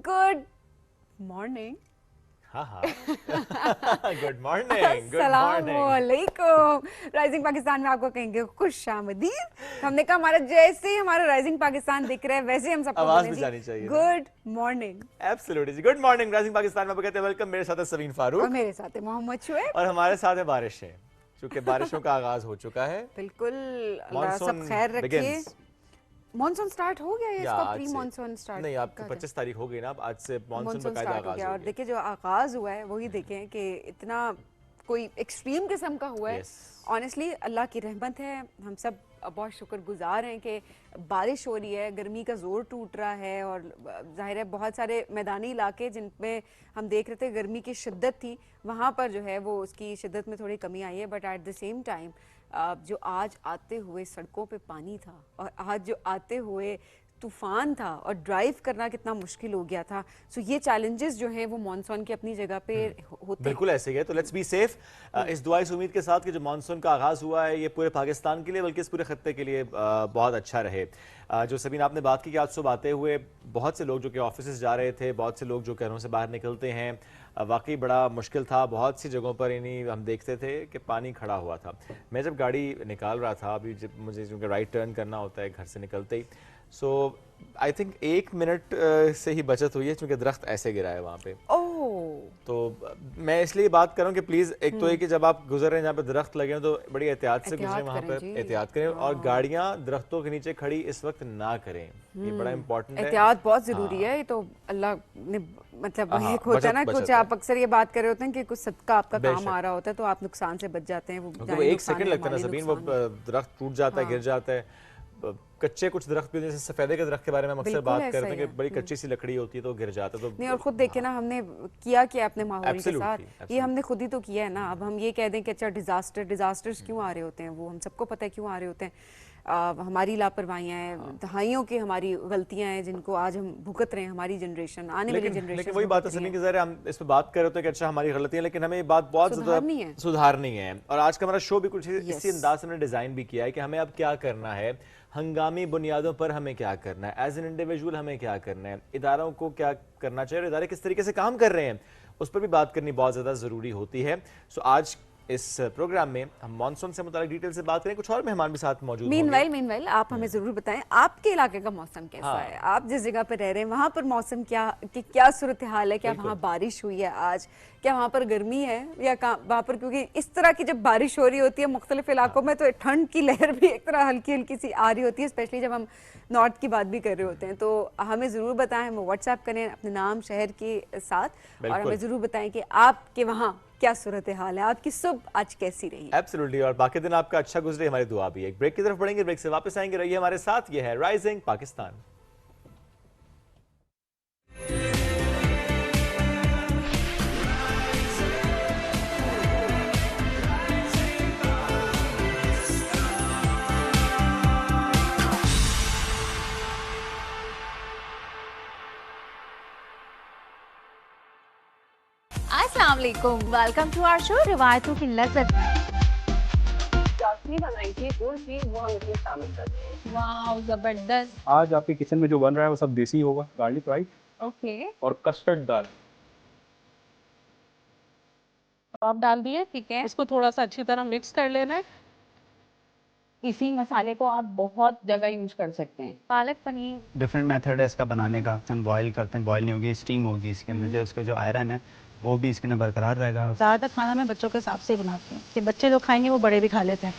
Good morning. हाँ good morning. अस्सलामुअलैकुम। Rising Pakistan में आपको कहेंगे खुश आमदीद। हमने कहा हमारा जैसे ही हमारा राइजिंग पाकिस्तान दिख रहा है वैसे हम सबको आवाज भी जानी चाहिए। Good morning. Absolutely good morning. Rising Pakistan में आपको कहते हैं वेलकम। मेरे साथ है सवीन फारूक और मेरे साथ है मोहम्मद शुएब और हमारे साथ है बारिश है, क्योंकि बारिशों का आगाज हो चुका है। बिल्कुल, अल्लाह सब खैर रखे। मॉनसून स्टार्ट हो गया है, इसका प्री मॉनसून स्टार्ट नहीं, आपको 25 तारीख हो गई ना, अब आज से मॉनसून बकायदा आगाज हो गया। और देखिए जो आगाज हुआ है वही देखें कि इतना कोई एक्सट्रीम किस्म का हुआ है। ऑनेस्टली अल्लाह की रहमत है, हम सब बहुत शुक्रगुजार हैं कि बारिश हो रही है, गर्मी का जोर टूट रहा है। और जाहिर है बहुत सारे मैदानी इलाके जिनमें हम देख रहे थे गर्मी की शिद्दत थी, वहाँ पर जो है वो उसकी शिद्दत में थोड़ी कमी आई है। But at the same time जो आज आते हुए सड़कों पे पानी था और आज जो आते हुए तूफान था और ड्राइव करना कितना मुश्किल हो गया था। सो ये चैलेंजेस जो हैं वो मॉनसून की अपनी जगह पे होते बिल्कुल ऐसे ही है। तो लेट्स बी सेफ इस दुआ इस उम्मीद के साथ कि जो मॉनसून का आगाज हुआ है ये पूरे पाकिस्तान के लिए बल्कि इस पूरे खत्ते के लिए बहुत अच्छा रहे। जो सभी आपने बात की कि आज सुबह आते हुए बहुत से लोग जो कि ऑफिस जा रहे थे, बहुत से लोग जो घरों से बाहर निकलते हैं, वाकई बड़ा मुश्किल था। बहुत सी जगहों पर इन्हीं हम देखते थे कि पानी खड़ा हुआ था। मैं जब गाड़ी निकाल रहा था अभी, जब मुझे क्योंकि राइट टर्न करना होता है घर से निकलते ही, सो आई थिंक 1 मिनट से ही बचत हुई है, क्योंकि दरख्त ऐसे गिरा है वहाँ पे। तो मैं इसलिए बात कर रहा हूँ कि प्लीज़ एक तो है कि जब आप गुजर रहे हैं जहाँ पे दरख्त लगे हैं तो बड़ी एहतियात से गुजरें, वहाँ पर एहतियात करें। और गाड़ियाँ दरख्तों के नीचे खड़ी इस वक्त ना करें, ये बड़ा इंपॉर्टेंट है। एहतियात बहुत ज़रूरी है। तो अल्लाह ने मतलब एक होता है ना, कुछ आप अक्सर ये बात कर रहे होते हैं कि कुछ सदका आपका काम आ रहा होता है तो आप नुकसान से बच जाते हैं। वो 1 सेकंड लगता है ना ज़मीन, वो दरख्त टूट जाता है, गिर जाता है। कच्चे कुछ दरख्त भी, जैसे सफेदे के दरख्त के बारे में हम अक्सर बात करते हैं कि बड़ी कच्ची सी लकड़ी होती है तो गिर जाता है। तो नहीं, और खुद देखे ना हमने किया क्या अपने माहौल के साथ, ये हमने खुद ही तो किया है ना। अब हम ये कह दें कि अच्छा डिजास्टर्स क्यों आ रहे होते हैं, वो हम सबको पता है क्यों आ रहे होते हैं। हमारी लापरवाहियां हैं, दहाइयों की हमारी गलतियां हैं जिनको आज हम भुगत रहे हैं, हमारी जनरेशन, आने वाली जनरेशन। लेकिन वही बात है सनी कि ज़रा हम इस पे बात कर रहे होते हैं कि अच्छा हमारी गलतियां, लेकिन हमें ये बात बहुत ज़्यादा सुधारनी है। और आज का हमारा शो भी कुछ इसी अंदाज से हमने डिज़ाइन भी किया है कि हमें अब क्या करना है, हंगामी बुनियादों पर हमें क्या करना है, एज एन इंडिविजुअल हमें क्या करना है, इदारों को क्या करना चाहिए और इदारे किस तरीके से काम कर रहे हैं, उस पर भी बात करनी बहुत ज़्यादा ज़रूरी होती है। सो आज इस प्रोग्राम में हम मॉनसून से मुताल्लिक डिटेल से बात करें। कुछ और मेहमान भी साथ मौजूद होंगे। मीनवाइल आप हमें जरूर बताएं आपके इलाके का मौसम कैसा है, आप जिस जगह पर रह रहे हैं वहाँ पर मौसम क्या सूरत हाल है, क्या वहाँ बारिश हुई है आज, क्या वहाँ पर गर्मी है या वहाँ पर, क्योंकि इस तरह की जब बारिश हो रही होती है मुख्तलिफ इलाकों में तो ठंड की लहर भी एक तरह हल्की हल्की सी आ रही होती है, स्पेशली जब हम नॉर्थ की बात भी कर रहे होते हैं। तो हमें ज़रूर बताएं, हमें व्हाट्सएप करें अपने नाम शहर के साथ और हमें ज़रूर बताएं कि आपके वहाँ क्या सूरत हाल है, आपकी सुबह आज कैसी रही। एब्सोल्युटली, और बाकी दिन आपका अच्छा गुजरे, हमारी दुआ भी है। एक ब्रेक की तरफ बढ़ेंगे, ब्रेक से वापस आएंगे, रहिए हमारे साथ। ये है राइजिंग पाकिस्तान। अस्सलाम वालेकुम, वेलकम टू आवर शो रिवायतों की लज्जत। बनाई थी वो हम इसमें शामिल कर रहे हैं। वाओ, जबरदस्त। आज आपके किचन में जो बन रहा है वो सब देसी होगा, गार्लिक राइस ओके और कस्टर्ड दाल आप डाल दिए, ठीक है। इसको थोड़ा सा अच्छी तरह मिक्स कर लेना है। इसी मसाले को आप बहुत जगह यूज कर सकते हैं। पालक पनीर डिफरेंट मेथड है इसका बनाने का। हम बॉईल करते हैं, बॉईल नहीं होगी, स्टीम होगी इसके अंदर, जो उसका जो आयरन है वो भी इसके अंदर बरकरार रहेगा। ज़्यादातर खाना मैं बच्चों के हिसाब से बनाती हूँ कि बच्चे जो खाएंगे वो बड़े भी खा लेते हैं।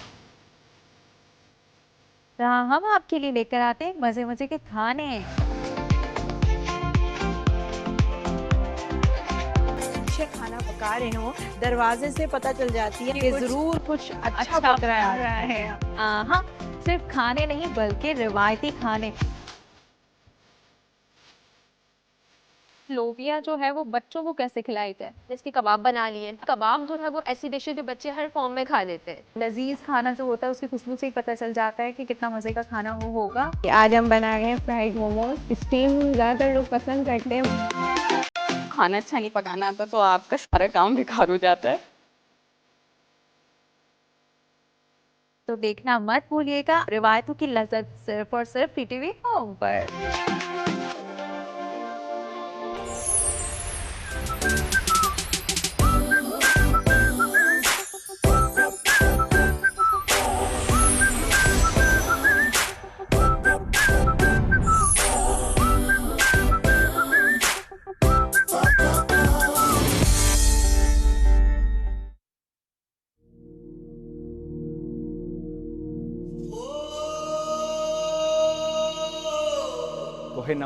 हम आपके लिए लेकर आते हैं मजे मजे के खाने। खाना पका रहे हो, दरवाजे से पता चल जाती है कि जरूर कुछ अच्छा पक रहा है। हाँ, सिर्फ खाने नहीं बल्कि रिवायती खाने। लोबिया जो है वो बच्चों को कैसे खिलाई जाए, जिसकी कबाब बना लिए। कबाब जो है वो ऐसी डिश है जो बच्चे हर फॉर्म में खा लेते हैं। लजीज खाना जो होता है उसकी खुशबू से ही पता चल जाता है कि कितना मजे का खाना वो होगा। आज हम बना रहे हैं फ्राइड मोमोज। स्टीम ज्यादातर लोग पसंद करते हैं। खाना अच्छा नहीं पकाना आता तो आपका सारा काम बेकार हो जाता है। तो देखना मत भूलिएगा रिवायतों की लज्जत, सिर्फ और सिर्फ पीटीवी होम पर।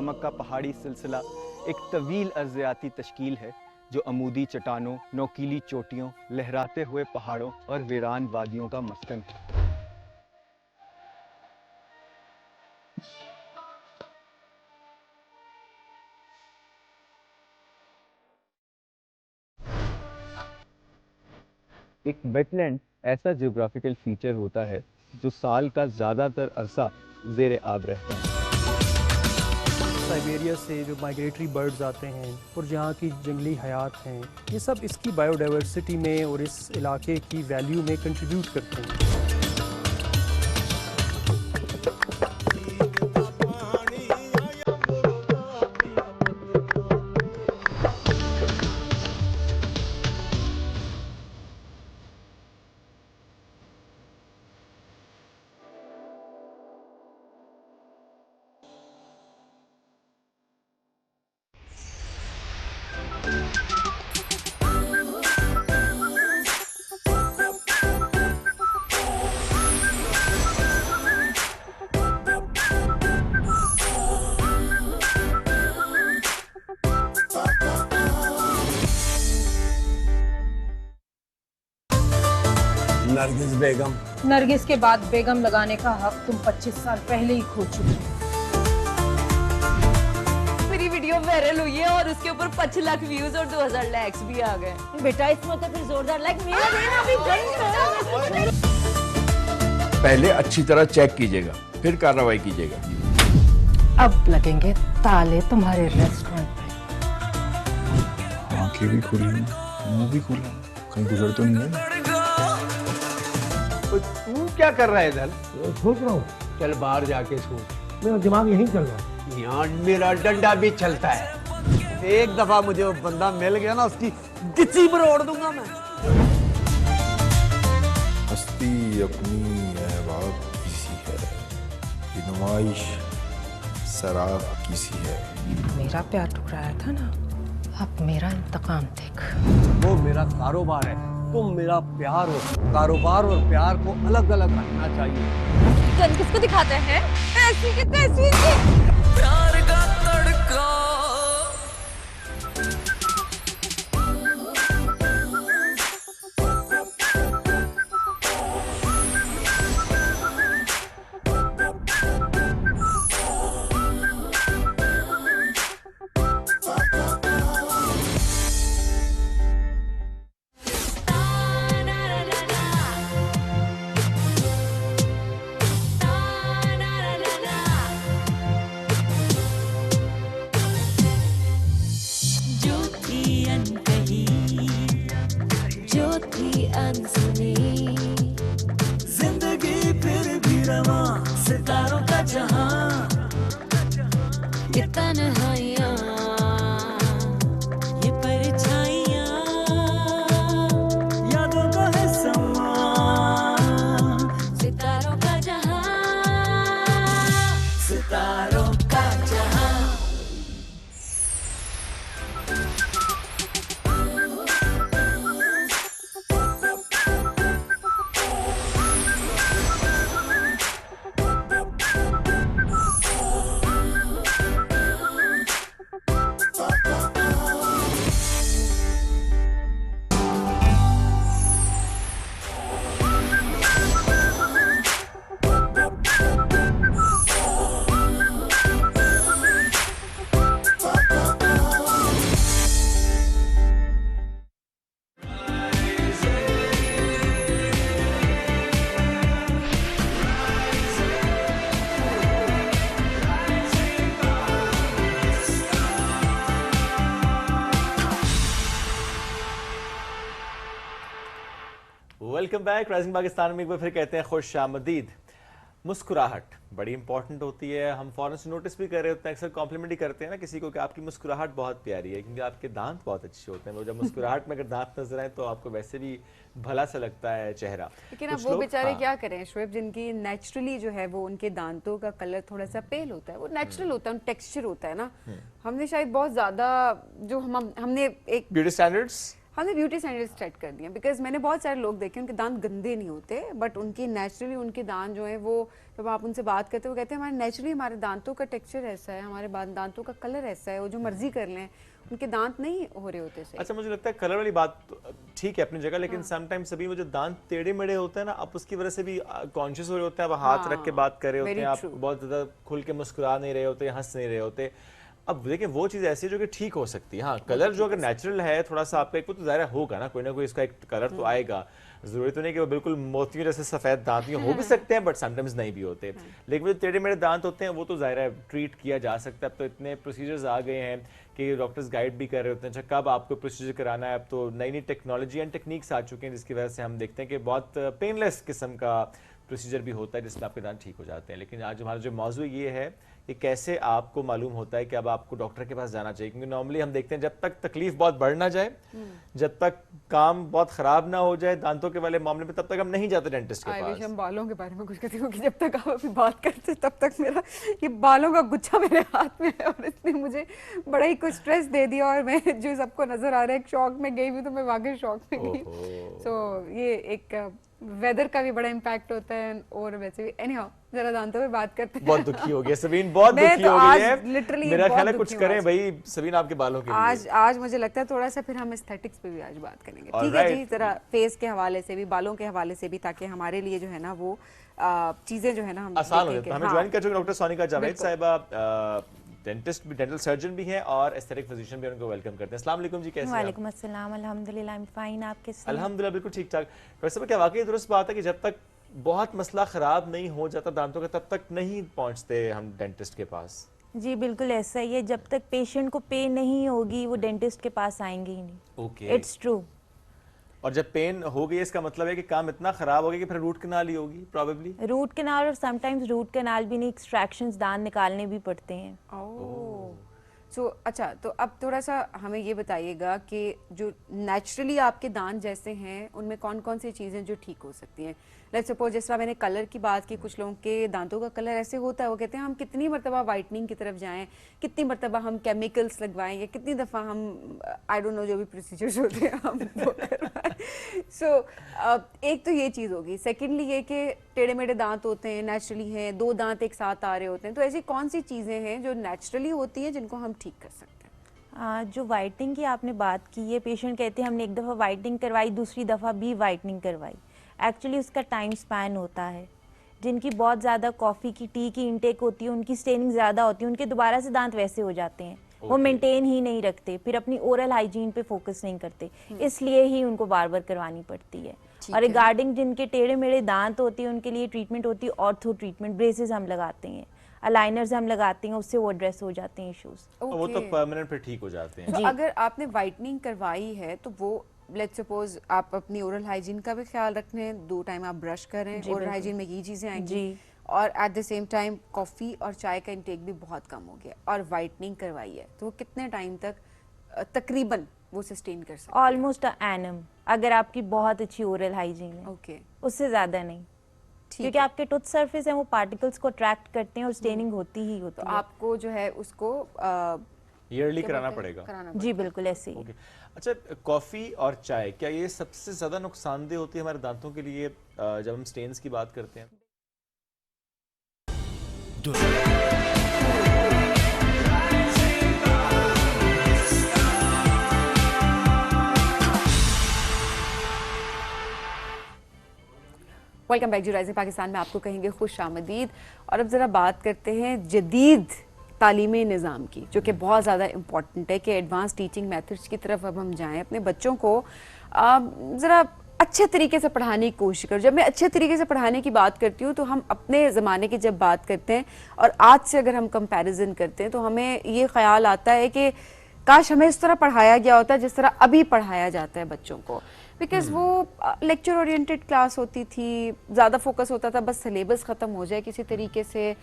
नमक का पहाड़ी सिलसिला एक तवील अर्ज़याती तश्कील है जो अमूदी चट्टानों, नोकीली चोटियों, लहराते हुए पहाड़ों और वीरान वादियों का मस्कन है। एक वेटलैंड ऐसा जियोग्राफिकल फीचर होता है जो साल का ज़्यादातर अरसा ज़ेरे आब रहता है। साइबेरिया से जो माइग्रेटरी बर्ड्स आते हैं और जहाँ की जंगली हयात हैं, ये सब इसकी बायोडाइवर्सिटी में और इस इलाके की वैल्यू में कंट्रीब्यूट करते हैं। नरगिस बेगम। नरगिस के बाद बेगम लगाने का हक तुम 25 साल पहले ही खो चुके हो। मेरी वीडियो वायरल हुई है और उसके ऊपर 5 लाख व्यूज और 2000 लाइक्स भी आ गए। बेटा इसमें तो फिर जोरदार लाइक मेरा देना अभी बंद करो। पहले अच्छी तरह चेक कीजिएगा, फिर कार्रवाई कीजिएगा। अब लगेंगे ताले तुम्हारे रेस्टोरेंट पे। आंखें भी खुली, मुंह भी खुला, कहीं गुजर तो नहीं है। तो तू क्या कर रहा है इधर? सोच रहा हूँ। चल बाहर जाके सोच। मेरा दिमाग यहीं चल रहा है। यहाँ मेरा डंडा भी चलता है। एक दफा मुझे वो बंदा मिल गया ना, उसकी गिच्ची मरोड़ दूंगा मैं। हस्ती अपनी अहबाब किसी है, ये नुमाइश शराब किसी है। मेरा प्यार ठुकराया था ना, अब मेरा इंतकाम देख। वो मेरा कारोबार है, तुम मेरा प्यार हो। कारोबार और प्यार को अलग अलग रखना चाहिए। गन किसको दिखाते हैं? ऐसी की तैसी प्यार का तड़का। जिंदगी फिर भी रवां, सितारों का जहां, ये तन्हाइयां, ये परछाइयां, यादों का है समा, सितारों का जहां, सितारों का जहां। Welcome back. राइजिंग पाकिस्तान में एक बार फिर कहते हैं खुश आमदीद। मुस्कुराहट बड़ी इंपॉर्टेंट होती है। हम फौरन से नोटिस भी कर रहे होते हैं, अक्सर कॉम्प्लीमेंट ही करते हैं ना किसी को कि आपकी मुस्कुराहट बहुत प्यारी है, क्योंकि आपके दांत बहुत अच्छे होते हैं। वो जब मुस्कुराहट में अगर दांत नजर आए तो आपको वैसे भी भला सा लगता है चेहरा। लेकिन अब वो बेचारे क्या करें शुएब, जिनकी नेचुरली जो है वो उनके दांतों का कलर थोड़ा सा पेल होता है, वो नेचुरल होता है, टेक्सचर होता है ना। हमने शायद बहुत ज्यादा जो हमने एक ब्यूटी स्टैंडर्ड्स हमने ब्यूटी स्टैंडर्ड सेट कर दिए बिकॉज मैंने बहुत सारे लोग देखे उनके दांत गंदे नहीं होते बट उनके नेचुरली उनके दांत जो है वो जब आप उनसे बात करते हो वो कहते हैं हमारे नेचुरली हमारे दांतों का टेक्सचर ऐसा है, हमारे दांतों का कलर ऐसा है, वो जो मर्जी कर लें उनके दांत नहीं हो रहे होते सही। अच्छा, मुझे लगता है कलर वाली बात ठीक है अपनी जगह, लेकिन समटाइम्स सभी वो जो दांत टेढ़े मेढ़े होते हैं ना, आप उसकी वजह से भी कॉन्शियस हो रहे होते हैं, आप हाथ रख के बात कर रहे होते हैं, आप बहुत ज्यादा खुल के मुस्कुरा नहीं रहे होते, हंस नहीं रहे होते। अब देखिए वो चीज़ ऐसी है जो कि ठीक हो सकती है। हाँ, कलर जो अगर नेचुरल है थोड़ा सा आपका एक तो ज़ाहिर होगा ना कोई इसका एक कलर तो आएगा। जरूरी तो नहीं कि वो बिल्कुल मोतियों जैसे सफ़ेद दांत हो भी सकते हैं बट समटाइम्स नहीं भी होते। लेकिन जो टेढ़े मेढ़े दांत होते हैं वो तो ज़ाहिर है ट्रीट किया जा सकता है। अब तो इतने प्रोसीजर्स आ गए हैं कि डॉक्टर्स गाइड भी कर रहे होते हैं अच्छा कब आपको प्रोसीजर कराना है। अब तो नई नई टेक्नोलॉजी एंड टेक्निक्स आ चुके हैं जिसकी वजह से हम देखते हैं कि बहुत पेनलेस किस्म का प्रोसीजर भी होता है जिसमें आपके दांत ठीक हो जाते हैं। लेकिन आज हमारा जो मौजू ये है कि कैसे आपको मालूम होता है कि अब आपको डॉक्टर के पास जाना चाहिए, क्योंकि नॉर्मली हम देखते हैं जब तक तकलीफ बहुत बढ़ ना जाए, जब तक काम बहुत खराब ना हो जाए दांतों के वाले मामले में, तब तक हम नहीं जाते डेंटिस्ट के पास। हम बालों के बारे में कुछ कहती हूँ कि जब तक आप अभी बात करते तब तक मेरा ये बालों का गुच्छा मेरे हाथ में है और इसने मुझे बड़ा ही कुछ स्ट्रेस दे दिया और मैं जो सबको नजर आ रहा है एक शॉक में गई हुई, तो मैं वाकई शॉक में गई। सो ये एक वेदर का भी बड़ा इम्पैक्ट होता है और वैसे भी एनीहाउ जरा दांतों पे बात करते हैं। बहुत दुखी हो गई सबीन, बहुत दुखी हो गई है लिटरली। मेरा ख्याल है कुछ करें भाई सबीन आपके बालों के लिए। आज मुझे लगता है थोड़ा सा फिर हम एस्थेटिक्स पे भी आज बात करेंगे, ठीक है जी, जरा फेस के हवाले से भी बालों के हवाले से भी, ताकि हमारे लिए जो है ना वो चीजें जो है ना हम आसान हो जाए। हमें ज्वाइन कर चुके डॉक्टर सोनिका जावेद साहिबा, डेंटिस्ट भी, डेंटल सर्जन भी हैं और एस्थेटिक फिजिशियन भी, उनको वेलकम करते हैं। अस्सलाम वालेकुम जी, कैसे हैं? वालेकुम अस्सलाम, अल्हम्दुलिल्लाह, आई एम फाइन, आप कैसे हैं? अल्हम्दुलिल्लाह बिल्कुल ठीक ठाक। वैसे में क्या वाकई दुरुस्त बात है कि जब तक बहुत मसला खराब नहीं हो जाता दांतों का तब तक नहीं पहुंचते हम डेंटिस्ट के पास? जी बिल्कुल ऐसा ही है, जब तक पेशेंट को पेन नहीं होगी वो डेंटिस्ट के पास आएंगे ही नहीं। Okay, it's true. और जब पेन हो गई इसका मतलब है कि काम इतना खराब हो गया कि फिर रूट कैनाल ही होगी प्रोबेबली। रूट कैनाल और समटाइम्स रूट कैनाल भी नहीं, एक्सट्रैक्शंस दांत निकालने भी पड़ते हैं। अच्छा, तो अब थोड़ा सा हमें ये बताइएगा कि जो नेचुरली आपके दांत जैसे हैं उनमें कौन कौन सी चीज़ें जो ठीक हो सकती हैं। लेट्स सपोज जिस तरह मैंने कलर की बात की, कुछ लोगों के दांतों का कलर ऐसे होता है वो कहते हैं हम कितनी मरतबा वाइटनिंग की तरफ जाएं, कितनी मरतबा हम केमिकल्स लगवाएं या कितनी दफ़ा हम आई डोंट नो जो भी प्रोसीजर्स होते हैं हम वो करवाएं। सो एक तो ये चीज़ होगी। सेकेंडली ये कि टेढ़े मेढ़े दांत होते हैं, नेचुरली हैं, दो दांत एक साथ आ रहे होते हैं, तो ऐसी कौन सी चीज़ें हैं जो नेचुरली होती हैं जिनको हम ठीक कर सकते हैं? जो वाइटनिंग की आपने बात की है, पेशेंट कहते हैं हमने एक दफ़ा वाइटनिंग करवाई, दूसरी दफ़ा भी वाइटनिंग करवाई। एक्चुअली उसका टाइम स्पैन होता है। जिनकी बहुत ज़्यादा कॉफ़ी की, टी की इंटेक होती है, उनकी स्टेनिंग ज़्यादा होती है, उनके दोबारा से दांत वैसे हो जाते हैं। वो मेंटेन ही नहीं रखते, फिर अपनी ओरल हाइजीन पे फोकस नहीं करते, इसलिए ही उनको बार बार करवानी पड़ती है। और रिगार्डिंग जिनके टेढ़े मेढ़े दांत होते हैं उनके लिए ट्रीटमेंट होती है ऑर्थो ट्रीटमेंट, ब्रेसेस हम लगाते हैं, अलाइनर्स हम लगाते हैं, उससे वो एड्रेस हो जाते हैं इश्यूज। वो तो परमानेंट पे ठीक हो जाते हैं। तो अगर आपने वाइटनिंग करवाई है तो वो लेट्स सपोज आप अपनी ओरल हाइजीन का भी ख्याल रखें, 2 टाइम आप ब्रश करें, ओरल हाइजीन में ये चीज़ें आएंगी, और at the same time coffee और चाय का इंटेक भी बहुत कम हो गया और वाइटनिंग करवाई है, तो वो कितने टाइम तक तकरीबन वो सस्टेन कर सकते हैं? ऑलमोस्ट एनम, अगर आपकी बहुत अच्छी ओरल हाइजीन है। ओके, उससे ज़्यादा नहीं, क्योंकि आपके टूथ सरफेस है वो पार्टिकल्स को अट्रैक्ट करते हैं और स्टेनिंग होती ही होती है। तो आपको जो है उसको ईयरली कराना पड़ेगा। जी बिल्कुल ऐसे ही। अच्छा, कॉफ़ी और चाय क्या ये सबसे ज़्यादा नुकसानदेह होती है हमारे दांतों के लिए जब हम स्टेन्स की बात करते हैं? वेलकम बैक जी, राइजिंग पाकिस्तान में आपको कहेंगे खुश आमदीद। और अब ज़रा बात करते हैं जदीद तालीमी निज़ाम की, जो कि बहुत ज़्यादा इम्पॉर्टेंट है कि एडवांस टीचिंग मेथड्स की तरफ अब हम जाएं, अपने बच्चों को ज़रा अच्छे तरीके से पढ़ाने की कोशिश करें। जब मैं अच्छे तरीके से पढ़ाने की बात करती हूँ तो हम अपने ज़माने की जब बात करते हैं और आज से अगर हम कंपैरिजन करते हैं तो हमें ये ख्याल आता है कि काश हमें इस तरह पढ़ाया गया होता जिस तरह अभी पढ़ाया जाता है बच्चों को, बिकॉज वो लेक्चर ओरिएंटेड क्लास होती थी, ज़्यादा फोकस होता था बस सिलेबस ख़त्म हो जाए किसी तरीके से,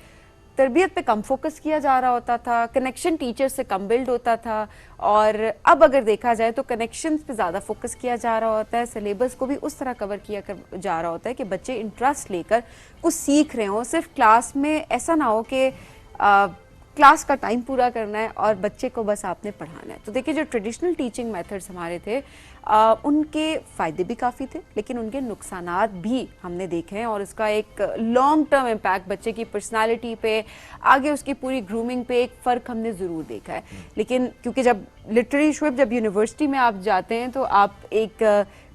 तरबियत पे कम फोकस किया जा रहा होता था, कनेक्शन टीचर से कम बिल्ड होता था। और अब अगर देखा जाए तो कनेक्शंस पे ज़्यादा फोकस किया जा रहा होता है, सिलेबस को भी उस तरह कवर किया जा रहा होता है कि बच्चे इंटरेस्ट लेकर कुछ सीख रहे हों। सिर्फ क्लास में ऐसा ना हो कि क्लास का टाइम पूरा करना है और बच्चे को बस आपने पढ़ाना है। तो देखिए जो ट्रेडिशनल टीचिंग मेथड्स हमारे थे उनके फ़ायदे भी काफ़ी थे, लेकिन उनके नुकसानात भी हमने देखे हैं और इसका एक लॉन्ग टर्म इम्पैक्ट बच्चे की पर्सनालिटी पे, आगे उसकी पूरी ग्रूमिंग पे एक फ़र्क हमने ज़रूर देखा है। लेकिन क्योंकि जब लिटरेरी शुएब जब यूनिवर्सिटी में आप जाते हैं तो आप एक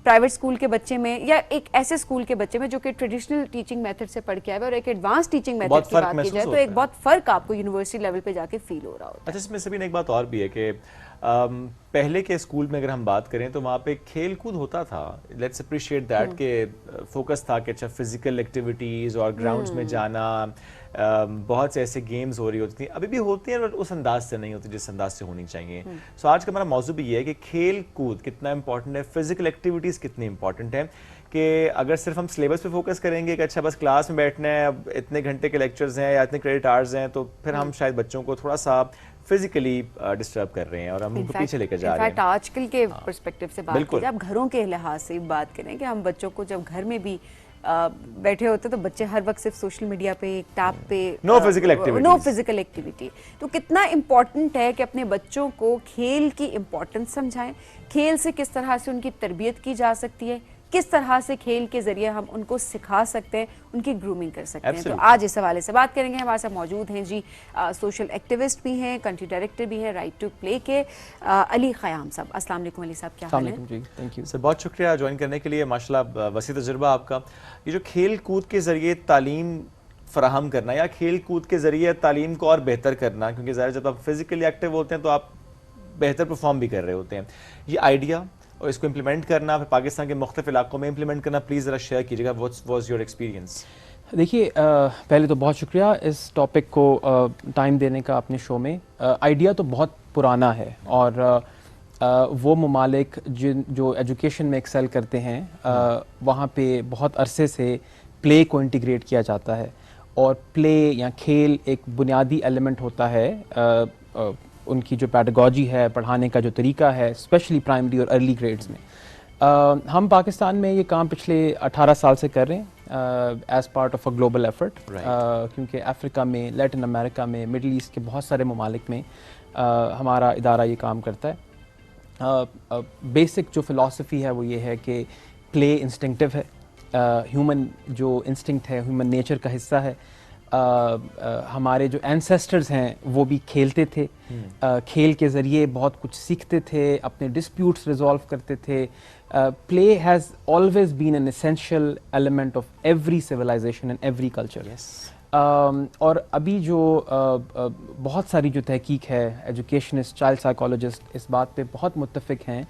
प्राइवेट स्कूल के बच्चे में या एक ऐसे स्कूल के बच्चे में जो कि ट्रेडिशनल टीचिंग मेथड से पढ़ के आए और एक एडवांस टीचिंग मेथड की बात की जाए तो एक बहुत फ़र्क आपको यूनिवर्सिटी लेवल पे जाके फील हो रहा होता है। अच्छा, इसमें सभी ने एक बात और भी है कि पहले के स्कूल में अगर हम बात करें तो वहाँ पे खेल कूद होता था। लेट्स अप्रिशिएट दैट के फोकस था कि अच्छा फिजिकल एक्टिविटीज़ और ग्राउंड्स में जाना, बहुत से ऐसे गेम्स हो रही होती थी, अभी भी होती हैं, उस अंदाज से नहीं होती जिस अंदाज से होनी चाहिए। सो आज का हमारा मौजू भी ये है कि खेल कूद कितना इंपॉर्टेंट है, फिजिकल एक्टिविटीज़ कितनी इंपॉर्टेंट है, कि अगर सिर्फ हम सिलेबस पे फोकस करेंगे कि अच्छा बस क्लास में बैठना है, अब इतने घंटे के लेक्चर्स हैं या इतने क्रेडिट आवर्स हैं, तो फिर हम शायद बच्चों को थोड़ा सा फिजिकली डिस्टर्ब कर रहे हैं और हम उनको पीछे लेकर जा रहे हैं। आजकल के पर्सपेक्टिव से बात की जाए, आप घरों के लिहाज से बात करें कि हम बच्चों को जब घर में भी बैठे होते तो बच्चे हर वक्त सिर्फ सोशल मीडिया पे, टैब पे, नो फिजिकल एक्टिविटी। तो कितना इम्पोर्टेंट है कि अपने बच्चों को खेल की इम्पोर्टेंस समझाएं, खेल से किस तरह से उनकी तरबियत की जा सकती है, किस तरह से खेल के जरिए हम उनको सिखा सकते हैं, उनकी ग्रूमिंग कर सकते हैं। तो आज इस हवाले से बात करेंगे। हमारे साथ मौजूद हैं जी सोशल एक्टिविस्ट भी हैं, कंट्री डायरेक्टर भी हैं राइट टू प्ले के, अली ख़याम साहब। अस्सलाम वालेकुम अली साहब, क्या हाल है? जी, थैंक यू सर, बहुत शुक्रिया ज्वाइन करने के लिए, माशाल्लाह वसी तजुर्बा आपका। ये जो खेल कूद के ज़रिए तालीम फराहम करना या खेल कूद के ज़रिए तालीम को और बेहतर करना, क्योंकि ज़ाहिर जब आप फिजिकली एक्टिव होते हैं तो आप बेहतर परफॉर्म भी कर रहे होते हैं, ये आइडिया और इसको इम्प्लीमेंट करना, फिर पाकिस्तान के मुख्तलिफ इलाकों में इम्प्लीमेंट करना, प्लीज़ ज़रा शेयर कीजिएगा, व्हाट वाज योर एक्सपीरियंस? देखिए, पहले तो बहुत शुक्रिया इस टॉपिक को टाइम देने का अपने शो में। आइडिया तो बहुत पुराना है और वो ममालिक जो एजुकेशन में एक्सेल करते हैं वहाँ पे बहुत अरसे से प्ले को इंटीग्रेट किया जाता है और प्ले या खेल एक बुनियादी एलिमेंट होता है उनकी जो पैडागॉजी है, पढ़ाने का जो तरीका है, स्पेशली प्राइमरी और अर्ली ग्रेड्स में। हम पाकिस्तान में ये काम पिछले 18 साल से कर रहे हैं as part of a global effort, क्योंकि अफ्रीका में, लैटिन अमेरिका में, मिडल ईस्ट के बहुत सारे ममालिक में हमारा इदारा ये काम करता है। बेसिक जो फ़िलासफ़ी है वो ये है कि प्ले इंस्टिंक्टिव है, ह्यूमन जो इंस्टिंक्ट है, ह्यूमन नेचर का हिस्सा है। हमारे जो एंसेस्टर्स हैं वो भी खेलते थे, खेल के ज़रिए बहुत कुछ सीखते थे, अपने डिस्प्यूट्स रिजॉल्व करते थे। Play has always been an essential element of every civilisation and every culture. और अभी जो बहुत सारी जो तहकीक है, एजुकेशनिस्ट, चाइल्ड साइकोलॉजिस्ट इस बात पे बहुत मुत्तफ़िक हैं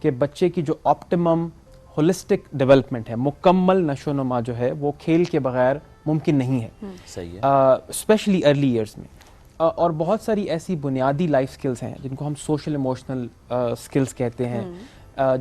कि बच्चे की जो ऑप्टिमम होलिस्टिक डेवलपमेंट है, मुकम्मल नशोनुमा जो है वो खेल के बगैर मुमकिन नहीं है, सही है, स्पेशली अर्ली ईयर्स में। और बहुत सारी ऐसी बुनियादी लाइफ स्किल्स हैं जिनको हम सोशल इमोशनल स्किल्स कहते हैं,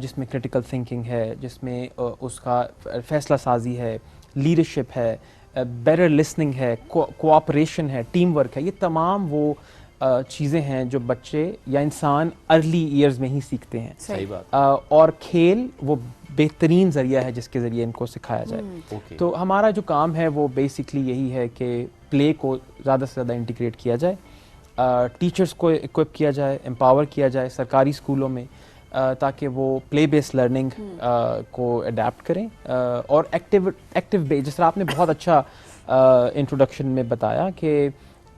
जिसमें क्रिटिकल थिंकिंग है, जिसमें उसका फैसला साजी है, लीडरशिप है, बेटर लिसनिंग है, कोऑपरेशन है, टीम वर्क है। ये तमाम वो चीज़ें हैं जो बच्चे या इंसान अर्ली ईयर्स में ही सीखते हैं। सही बात। और खेल वो बेहतरीन ज़रिया है जिसके ज़रिए इनको सिखाया जाए। तो हमारा जो काम है वो बेसिकली यही है कि प्ले को ज़्यादा से ज़्यादा इंटीग्रेट किया जाए, टीचर्स को इक्विप किया जाए, एम्पावर किया जाए सरकारी स्कूलों में, ताकि वो प्ले बेस्ड लर्निंग को अडेप्ट करें और एक्टिव बेस्ड, जिस तरह आपने बहुत अच्छा इंट्रोडक्शन में बताया कि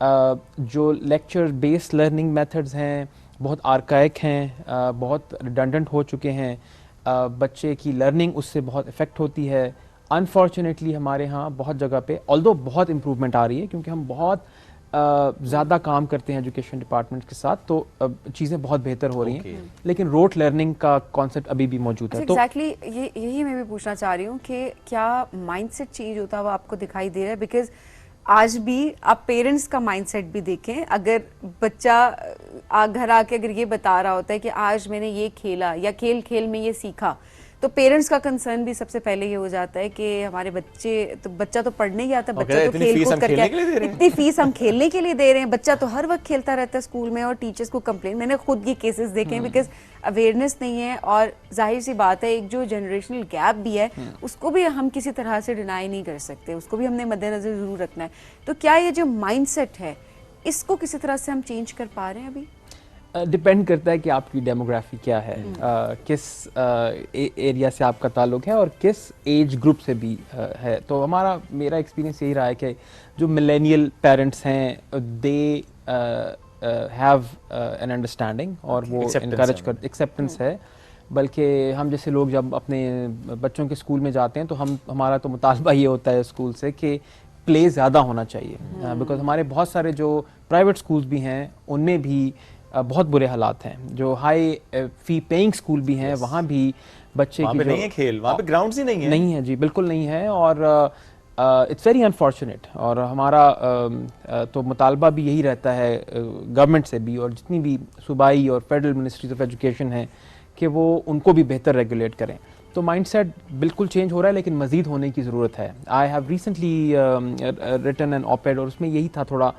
जो लेक्चर बेस्ड लर्निंग मेथड्स हैं बहुत आर्काइक हैं, बहुत रिडंडेंट हो चुके हैं, बच्चे की लर्निंग उससे बहुत इफ़ेक्ट होती है। अनफॉर्चुनेटली हमारे यहाँ बहुत जगह पे ऑल्दो बहुत इम्प्रूवमेंट आ रही है, क्योंकि हम बहुत ज़्यादा काम करते हैं एजुकेशन डिपार्टमेंट के साथ, तो चीज़ें बहुत बेहतर हो रही हैं, लेकिन रोट लर्निंग का कॉन्सेप्ट अभी भी मौजूद है। तो यही मैं भी पूछना चाह रही हूँ कि क्या माइंडसेट चेंज होता हुआ आपको दिखाई दे रहा है? बिकॉज आज भी आप पेरेंट्स का माइंडसेट भी देखें, अगर बच्चा घर आके अगर ये बता रहा होता है कि आज मैंने ये खेला या खेल में ये सीखा, तो पेरेंट्स का कंसर्न भी सबसे पहले ये हो जाता है कि हमारे बच्चा तो पढ़ने ही आता है, बच्चा तो खेल कूद करके, इतनी फीस हम खेलने के लिए दे रहे हैं, बच्चा तो हर वक्त खेलता रहता है स्कूल में, और टीचर्स को कंप्लेन, मैंने खुद ये केसेस देखे हैं, बिकॉज अवेयरनेस नहीं है। और जाहिर सी बात है एक जो जनरेशनल गैप भी है उसको भी हम किसी तरह से डिनाई नहीं कर सकते, उसको भी हमने मद्देनजर जरूर रखना है। तो क्या ये जो माइंडसेट है इसको किसी तरह से हम चेंज कर पा रहे हैं अभी? डिपेंड करता है कि आपकी डेमोग्राफी क्या है, किस एरिया से आपका ताल्लुक है और किस एज ग्रुप से भी है। तो मेरा एक्सपीरियंस यही रहा है कि जो मिलेनियल पेरेंट्स हैं दे हैव एन अंडरस्टैंडिंग और वो इनकरेज कर एक्सेप्टेंस है। बल्कि हम जैसे लोग जब अपने बच्चों के स्कूल में जाते हैं तो हमारा तो मुतालबा ये होता है स्कूल से कि प्ले ज़्यादा होना चाहिए, बिकॉज हमारे बहुत सारे जो प्राइवेट स्कूल्स भी हैं उनमें भी बहुत बुरे हालात हैं। जो हाई फी पेइंग स्कूल भी हैं वहाँ भी बच्चे वहाँ पे नहीं है खेल, वहाँ पे ग्राउंड्स ही नहीं है। नहीं है जी, बिल्कुल नहीं है और इट्स वेरी अनफॉर्चुनेट। और हमारा तो मुतालबा भी यही रहता है गवर्नमेंट से भी और जितनी भी सूबाई और फेडरल मिनिस्ट्रीज ऑफ एजुकेशन हैं कि वो उनको भी बेहतर रेगुलेट करें। तो माइंडसेट बिल्कुल चेंज हो रहा है लेकिन मज़ीद होने की ज़रूरत है। I have recently written an op-ed और उसमें यही था थोड़ा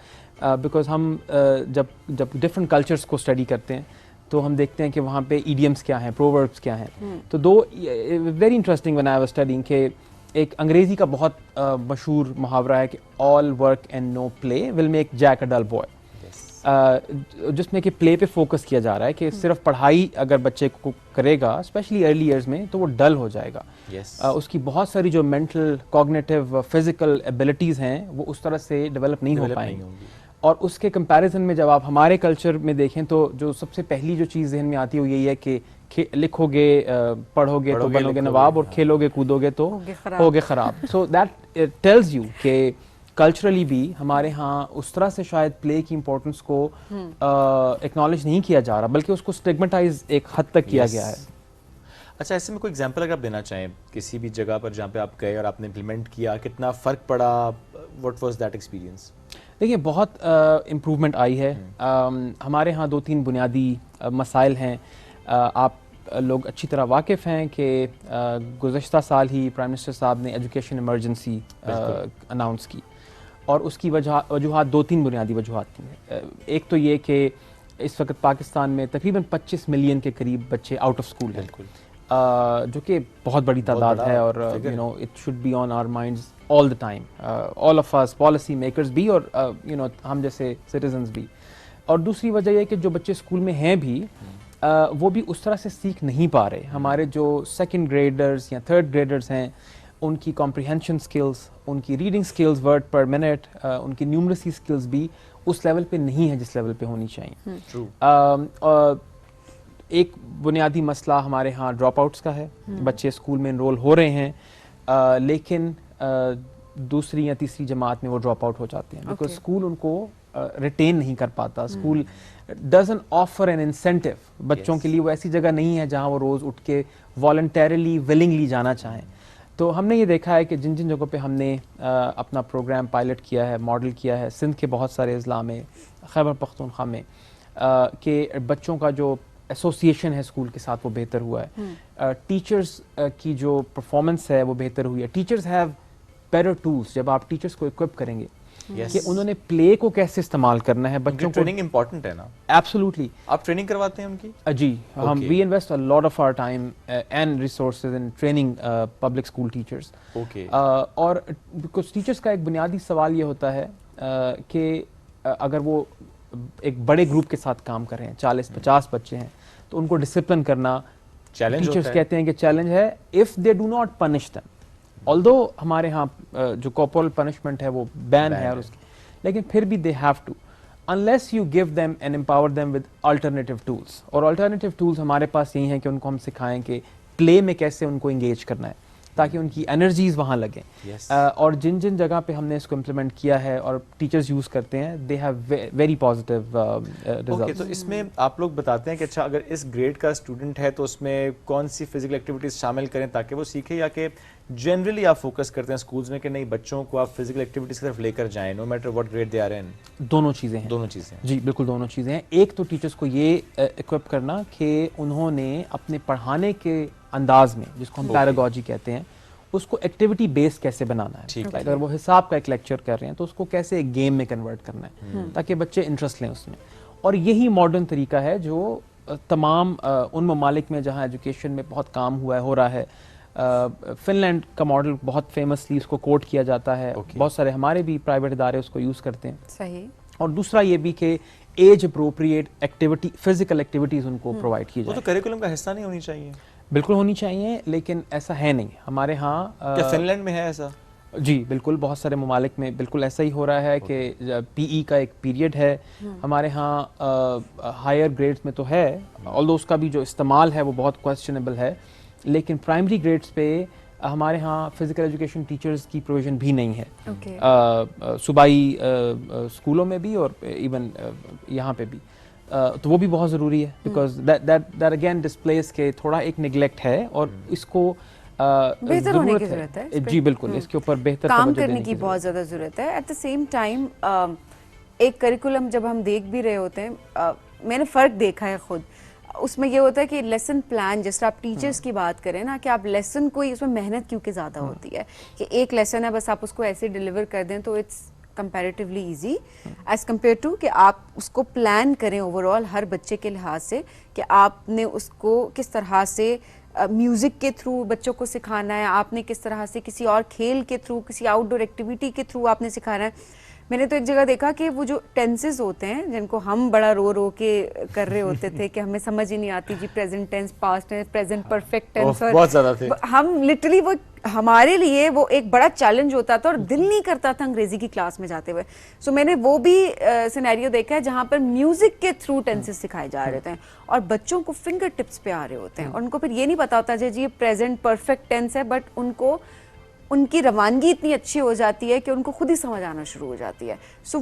बिकॉज हम जब डिफरेंट कल्चर्स को स्टडी करते हैं तो हम देखते हैं कि वहाँ पे ईडियम्स क्या हैं, प्रोवर्ब्स क्या हैं। तो दो very interesting when I was studying कि एक अंग्रेज़ी का बहुत मशहूर मुहावरा है कि all work and no play will make Jack a dull boy, जिसमें कि प्ले पे फोकस किया जा रहा है कि सिर्फ पढ़ाई अगर बच्चे को करेगा स्पेशली अर्ली ईयर्स में तो वो डल हो जाएगा। उसकी बहुत सारी जो मेंटल, कॉग्निटिव, फिजिकल एबिलिटीज़ हैं वो उस तरह से डेवलप नहीं हो पाएंगी। और उसके कंपैरिजन में जब आप हमारे कल्चर में देखें तो जो सबसे पहली जो चीज़ जहन में आती है वो यही है कि लिखोगे, पढ़ोगे तो बनोगे नवाब और खेलोगे कूदोगे तो होगे ख़राब। सो दैट टेल्स यू कि कल्चरली भी हमारे यहाँ उस तरह से शायद प्ले की इम्पोर्टेंस को एक्नॉलेज नहीं किया जा रहा बल्कि उसको स्टिग्मेटाइज एक हद तक किया गया है। अच्छा, ऐसे में कोई एग्जांपल अगर आप देना चाहें किसी भी जगह पर जहाँ पे आप गए और आपने इम्प्लीमेंट किया, कितना फ़र्क पड़ा, व्हाट वाज दैट एक्सपीरियंस? देखिए बहुत इम्प्रूवमेंट आई है। हमारे यहाँ 2-3 बुनियादी मसाइल हैं। आप लोग अच्छी तरह वाकिफ़ हैं कि गुज़श्ता साल ही प्राइम मिनिस्टर साहब ने एजुकेशन इमरजेंसी अनाउंस की और उसकी वजूहात 2-3 बुनियादी वजूहात थी। एक तो ये कि इस वक्त पाकिस्तान में तकरीबन 25 मिलियन के करीब बच्चे आउट ऑफ स्कूल हैं, जो कि बहुत बड़ी तादाद है और you know it should be on our minds all the time, all of us policy makers भी और यू नो हम जैसे सिटीजन्स भी। और दूसरी वजह यह कि जो बच्चे स्कूल में हैं भी वो भी उस तरह से सीख नहीं पा रहे। हमारे जो सेकंड ग्रेडर्स या थर्ड ग्रेडर्स हैं उनकी कॉम्प्रिहेंशन स्किल्स, उनकी रीडिंग स्किल्स वर्ड पर मिनट, उनकी न्यूमरेसी स्किल्स भी उस लेवल पे नहीं है जिस लेवल पे होनी चाहिए। एक बुनियादी मसला हमारे यहाँ ड्रॉप आउट्स का है। बच्चे स्कूल में इनरोल हो रहे हैं लेकिन दूसरी या तीसरी जमात में वो ड्रॉप आउट हो जाते हैं बिकॉज स्कूल उनको रिटेन नहीं कर पाता। School doesn't offer N incentive बच्चों के लिए। वो ऐसी जगह नहीं है जहाँ वो रोज़ उठ के वॉलंटरली विलिंगली जाना चाहें। तो हमने ये देखा है कि जिन जिन जगहों पे हमने अपना प्रोग्राम पायलट किया है, मॉडल किया है, सिंध के बहुत सारे अजला में, खैबर पख्तूनख्वा में, कि बच्चों का जो एसोसिएशन है स्कूल के साथ वो बेहतर हुआ है। टीचर्स की जो परफॉर्मेंस है वो बेहतर हुई है। Teachers have better tools. जब आप टीचर्स को इक्विप करेंगे कि उन्होंने प्ले को कैसे इस्तेमाल करना है, बच्चों को ट्रेनिंग इंपॉर्टेंट है ना। एब्सोल्युटली। आप ट्रेनिंग करवाते हैं उनकी? जी, हम we invest a lot of our time and resources in training public school teachers. और बिकॉज टीचर्स का एक बुनियादी सवाल ये होता है कि अगर वो एक बड़े ग्रुप के साथ काम कर रहे हैं, 40-50 बच्चे हैं, तो उनको डिसिप्लिन करना चैलेंज टीचर्स कहते हैं कि चैलेंज है if they do not punish them. Although हमारे यहाँ जो कॉर्पोरल पनिशमेंट है वो बैन है और उसकी, लेकिन फिर भी they have to unless you give them and empower them with alternative tools. और अल्टरनेटिव टूल्स हमारे पास यही हैं कि उनको हम सिखाएं कि प्ले में कैसे उनको इंगेज करना है ताकि उनकी एनर्जीज वहाँ लगें। और जिन जिन जगह पे हमने इसको इम्प्लीमेंट किया है और टीचर्स यूज़ करते हैं, they have very positive results. तो इसमें आप लोग बताते हैं कि अच्छा अगर इस ग्रेड का स्टूडेंट है तो उसमें कौन सी फिजिकल एक्टिविटीज़ शामिल करें ताकि वो सीखे, या कि जनरली आप फोकस करते हैं स्कूल्स में कि नहीं बच्चों को आप फिजिकल एक्टिविटीज़ की तरफ लेकर जाएं no matter what grade they are in? दोनों चीज़ें हैं। दोनों चीज़ें जी बिल्कुल, दोनों चीज़ें हैं। एक तो टीचर्स को ये इक्विप करना कि उन्होंने अपने पढ़ाने के अंदाज में, जिसको हम पैरागॉजी कहते हैं, उसको एक्टिविटी बेस्ड कैसे बनाना है। अगर वो हिसाब का एक लेक्चर कर रहे हैं तो उसको कैसे एक गेम में कन्वर्ट करना है ताकि बच्चे इंटरेस्ट लें उसमें। और यही मॉडर्न तरीका है जो तमाम उन ममालिक में जहाँ एजुकेशन में बहुत काम हुआ है, हो रहा है। फिनलैंड का मॉडल बहुत फेमसली उसको कोट किया जाता है। बहुत सारे हमारे भी प्राइवेट इदारे उसको यूज़ करते हैं। सही। और दूसरा ये भी कि age appropriate activity, physical activities उनको प्रोवाइड की वो जाए। तो करिकुलम का हिस्सा नहीं होनी चाहिए? बिल्कुल होनी चाहिए, लेकिन ऐसा है नहीं हमारे यहाँ। क्या फिनलैंड में है ऐसा? जी बिल्कुल, बहुत सारे ममालिक में बिल्कुल ऐसा ही हो रहा है कि पीई का एक पीरियड है। हमारे यहाँ हायर ग्रेड्स में तो है, ऑल्दो उसका भी जो इस्तेमाल है वो बहुत क्वेश्चनेबल है, लेकिन प्राइमरी ग्रेड्स पे हमारे यहाँ फिज़िकल एजुकेशन टीचर्स की प्रोविज़न भी नहीं है। सूबाई स्कूलों में भी और इवन यहाँ पे भी, तो वो भी बहुत ज़रूरी है, बिकॉज दैट अगेन डिस्प्लेस के थोड़ा एक निगलेक्ट है और इसको बेहतर होने की ज़रूरत है। जी बिल्कुल, इसके ऊपर बेहतर काम करने की बहुत ज़्यादा ज़रूरत है। एट द सेम टाइम एक करिकुलम जब हम देख भी रहे होते हैं, मैंने फ़र्क देखा है खुद, उसमें ये होता है कि लेसन प्लान, जैसे आप टीचर्स की बात करें ना, कि आप लेसन कोई, उसमें मेहनत क्योंकि ज़्यादा होती है कि एक लेसन है बस आप उसको ऐसे डिलीवर कर दें तो it's comparatively easy as compare to कि आप उसको प्लान करें ओवरऑल हर बच्चे के लिहाज से, कि आपने उसको किस तरह से म्यूज़िक के थ्रू बच्चों को सिखाना है, आपने किस तरह से किसी और खेल के थ्रू, किसी आउटडोर एक्टिविटी के थ्रू आपने सिखाना है। मैंने तो एक जगह देखा कि वो जो टेंसेस होते हैं जिनको हम बड़ा रो रो के कर रहे होते थे कि हमें समझ ही नहीं आती जी, present tense, past tense, present perfect tense, और बहुत ज़्यादा थे। हम लिटरली वो हमारे लिए वो एक बड़ा चैलेंज होता था और दिल नहीं करता था अंग्रेजी की क्लास में जाते हुए। सो मैंने वो भी सिनेरियो देखा है जहाँ पर म्यूजिक के थ्रू टेंसेस सिखाए जा रहे थे और बच्चों को फिंगर टिप्स पे आ रहे होते हैं और उनको फिर ये नहीं पता होता जी ये प्रेजेंट परफेक्ट टेंस है, बट उनको उनकी रवानगी इतनी अच्छी हो जाती है कि उनको खुद ही समझ आना शुरू हो जाती है। सो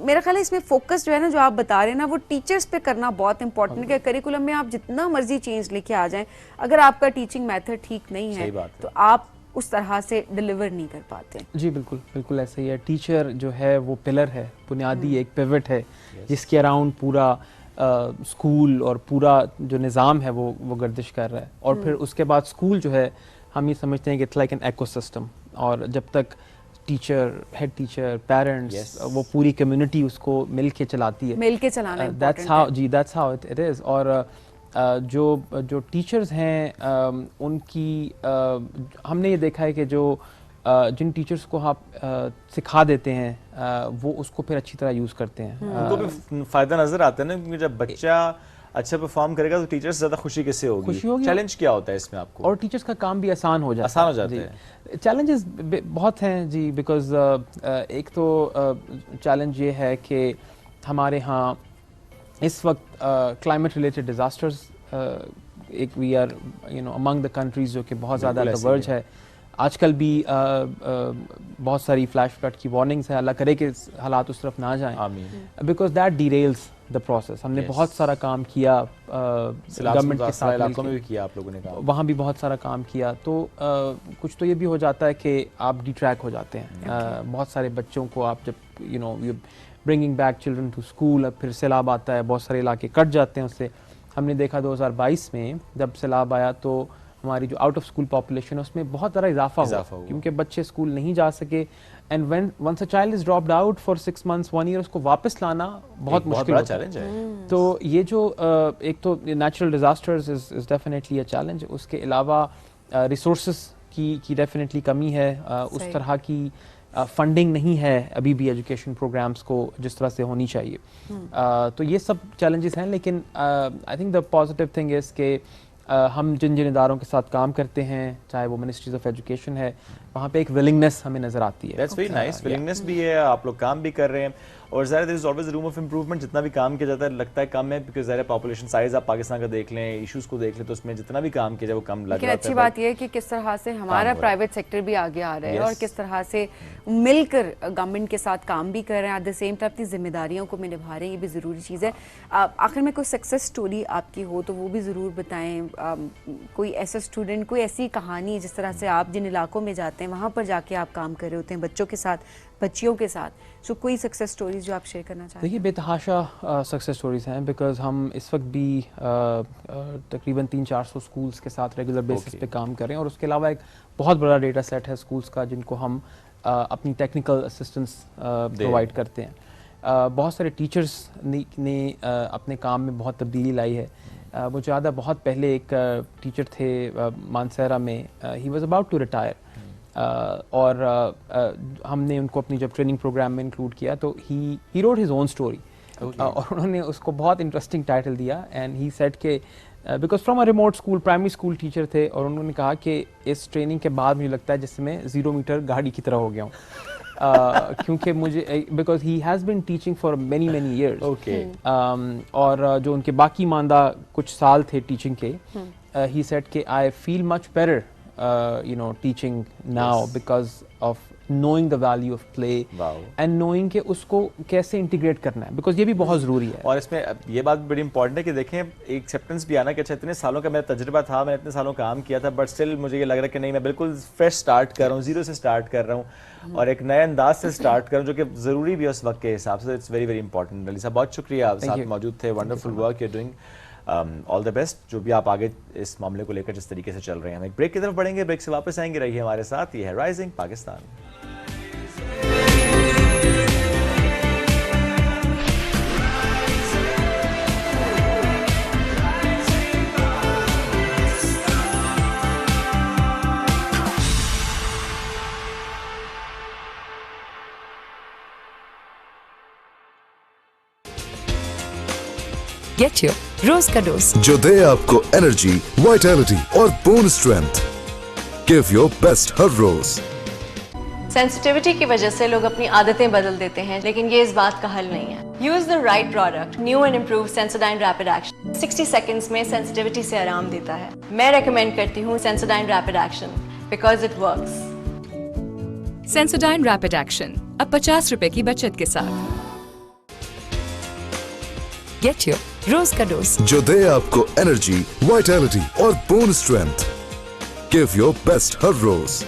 मेरा ख्याल है इसमें फोकस जो है ना, जो आप बता रहे हैं ना, वो टीचर्स पे करना बहुत इंपॉर्टेंट है। करिकुलम में आप जितना मर्जी चेंज लेके आ जाएं, अगर आपका टीचिंग मेथड ठीक नहीं है तो आप उस तरह से डिलीवर नहीं कर पाते। जी बिल्कुल, बिल्कुल ऐसा ही है। टीचर जो है वो पिलर है, बुनियादी एक पिवट है जिसके अराउंड पूरा स्कूल और पूरा जो निज़ाम है वो गर्दिश कर रहा है। और फिर उसके बाद स्कूल जो है, हम ये समझते हैं कि इट्स लाइक एन इकोसिस्टम, और जब तक टीचर, हेड टीचर, पेरेंट्स, वो पूरी कम्युनिटी उसको मिल के चलाती है, मिल के चलाना दैट्स हाउ, जी दैट्स हाउ इट इज़। और जो टीचर्स हैं उनकी हमने ये देखा है कि जो जिन टीचर्स को आप सिखा देते हैं वो उसको फिर अच्छी तरह यूज़ करते हैं। उनको भी फ़ायदा नज़र आता है ना, क्योंकि जब बच्चा अच्छा परफॉर्म करेगा तो टीचर्स ज़्यादा खुशी किससे होगी? खुशी होगी। चैलेंज क्या होता है इसमें आपको? और टीचर्स का काम भी आसान हो जाता है। आसान हो जाता है। चैलेंजेस बहुत हैं जी, बिकॉज एक तो चैलेंज ये है कि हमारे यहाँ इस वक्त क्लाइमेट रिलेटेड डिज़ास्टर्स एक we are among the countries जो कि बहुत ज़्यादा द वर्ज है। आजकल भी बहुत सारी फ्लैश फ्लड की वार्निंग्स है, अल्लाह करे कि हालात उस तरफ ना जाएं, बिकॉज दैट डिरेल्स द प्रोसेस। हमने बहुत सारा काम किया गवर्नमेंट के साथ इलाकों में भी किया, आप लोगों ने कहा वहाँ भी बहुत सारा काम किया, तो कुछ तो ये भी हो जाता है कि आप डिट्रैक हो जाते हैं। बहुत सारे बच्चों को आप जब you bringing back children to school, अब फिर सैलाब आता है, बहुत सारे इलाके कट जाते हैं उससे। हमने देखा 2022 में जब सैलाब आया तो हमारी जो आउट ऑफ स्कूल पॉपुलेशन है उसमें बहुत ज़्यादा इजाफा हुआ क्योंकि बच्चे स्कूल नहीं जा सके। And when once a child is dropped out for 6 months 1 year, उसको वापस लाना बहुत मुश्किल चैलेंज है। तो ये जो एक तो natural disasters is definitely a challenge, उसके अलावा रिसोर्सेज की डेफिनेटली कमी है, उस तरह की फंडिंग नहीं है अभी भी एजुकेशन प्रोग्राम्स को जिस तरह से होनी चाहिए। तो ये सब चैलेंजेस हैं, लेकिन I think the positive thing is कि हम जिन इदारों के साथ काम करते हैं, चाहे वो मिनिस्ट्रीज ऑफ एजुकेशन है, वहाँ पे एक विलिंगनेस हमें नज़र आती है। दैट्स वेरी नाइस, विलिंगनेस भी है, आप लोग काम भी कर रहे हैं और ज़ाहिर there is always room of improvement. जितना भी काम किया जाता है लगता है कम है, बिकॉज ज़ाहिर पॉपुलेशन साइज आप पाकिस्तान का देख लें, इशूज़ को देख लें, तो उसमें जितना भी काम किया जाए वो कम लग रहा है। अच्छी बात यह है कि किस तरह से हमारा प्राइवेट सेक्टर भी आगे आ रहा है और किस तरह से मिलकर गवर्नमेंट के साथ काम भी कर रहे हैं, एट द सेम टाइम अपनी जिम्मेदारियों को भी निभा रहे हैं, ये भी ज़रूरी चीज़ है। आखिर में कोई सक्सेस स्टोरी आपकी हो तो वो भी ज़रूर बताएं, कोई ऐसा स्टूडेंट, कोई ऐसी कहानी जिस तरह से आप जिन इलाकों में जाते हैं वहाँ पर जाके आप काम कर रहे होते हैं बच्चों के साथ, बच्चियों के साथ, सो कोई सक्सेस स्टोरीज जो आप शेयर करना चाहते हैं? देखिए बेतहाशा सक्सेस स्टोरीज हैं, बिकॉज हम इस वक्त भी तकरीबन 300-400 स्कूल्स के साथ रेगुलर बेसिस पे काम कर रहे हैं और उसके अलावा एक बहुत बड़ा डेटा सेट है स्कूल्स का जिनको हम अपनी टेक्निकल असिस्टेंस प्रोवाइड करते हैं। बहुत सारे टीचर्स ने अपने काम में बहुत तब्दीली लाई है। मुझे याद है बहुत पहले एक टीचर थे मानसहरा में, he was about to retire, और हमने उनको अपनी जब ट्रेनिंग प्रोग्राम में इंक्लूड किया तो he wrote his own story और उन्होंने उसको बहुत इंटरेस्टिंग टाइटल दिया एंड ही सेड के because from a remote school primary school teacher थे और उन्होंने कहा कि इस ट्रेनिंग के बाद मुझे लगता है जैसे मैं 0 मीटर गाड़ी की तरह हो गया हूँ क्योंकि मुझे because he has been teaching for many years और जो उनके बाकी मानदा कुछ साल थे टीचिंग के ही सेड के I feel much better you know teaching now because of knowing the value of play and knowing कि उसको कैसे इंटीग्रेट करना है because ये भी बहुत ज़रूरी है। और इसमें ये बात बड़ी इंपॉर्टेंट है कि देखें एक्सेप्टेंस भी आना कि अच्छा इतने सालों का मेरा तजुर्बा था, मैंने इतने सालों काम किया था, बट स्टिल मुझे ये लग रहा है कि नहीं मैं बिल्कुल फ्रेश स्टार्ट कर रहा हूँ, 0 से स्टार्ट कर रहा हूँ और एक नए अंदाज से स्टार्ट कर रहा हूँ जो कि ज़रूरी भी है उस वक्त के हिसाब से। It's very very important. Ali साहब बहुत शुक्रिया, आप साथ मौजूद थे, wonderful work you are doing, all the best जो भी आप आगे इस मामले को लेकर जिस तरीके से चल रहे हैं। हम एक ब्रेक की तरफ बढ़ेंगे, ब्रेक से वापस आएंगे, रहिए हमारे साथ। ये है राइजिंग पाकिस्तान। Get your रोज का डोज जो दे आपको एनर्जी, वाइटैलिटी और bone strength. Give your best हर रोज। सेंसिटिविटी की वजह से लोग अपनी आदतें बदल देते हैं, लेकिन ये इस बात का हल नहीं है। Use the right product, new and improve Sensodyne rapid action 60 seconds में सेंसिटिविटी से आराम देता है। मैं रेकमेंड करती हूँ Sensodyne rapid action because it works. Sensodyne rapid action अब 50 रुपए की बचत के साथ। गेट योर रोज का डोज जो दे आपको एनर्जी, वाइटैलिटी और bone strength. Give your best हर रोज।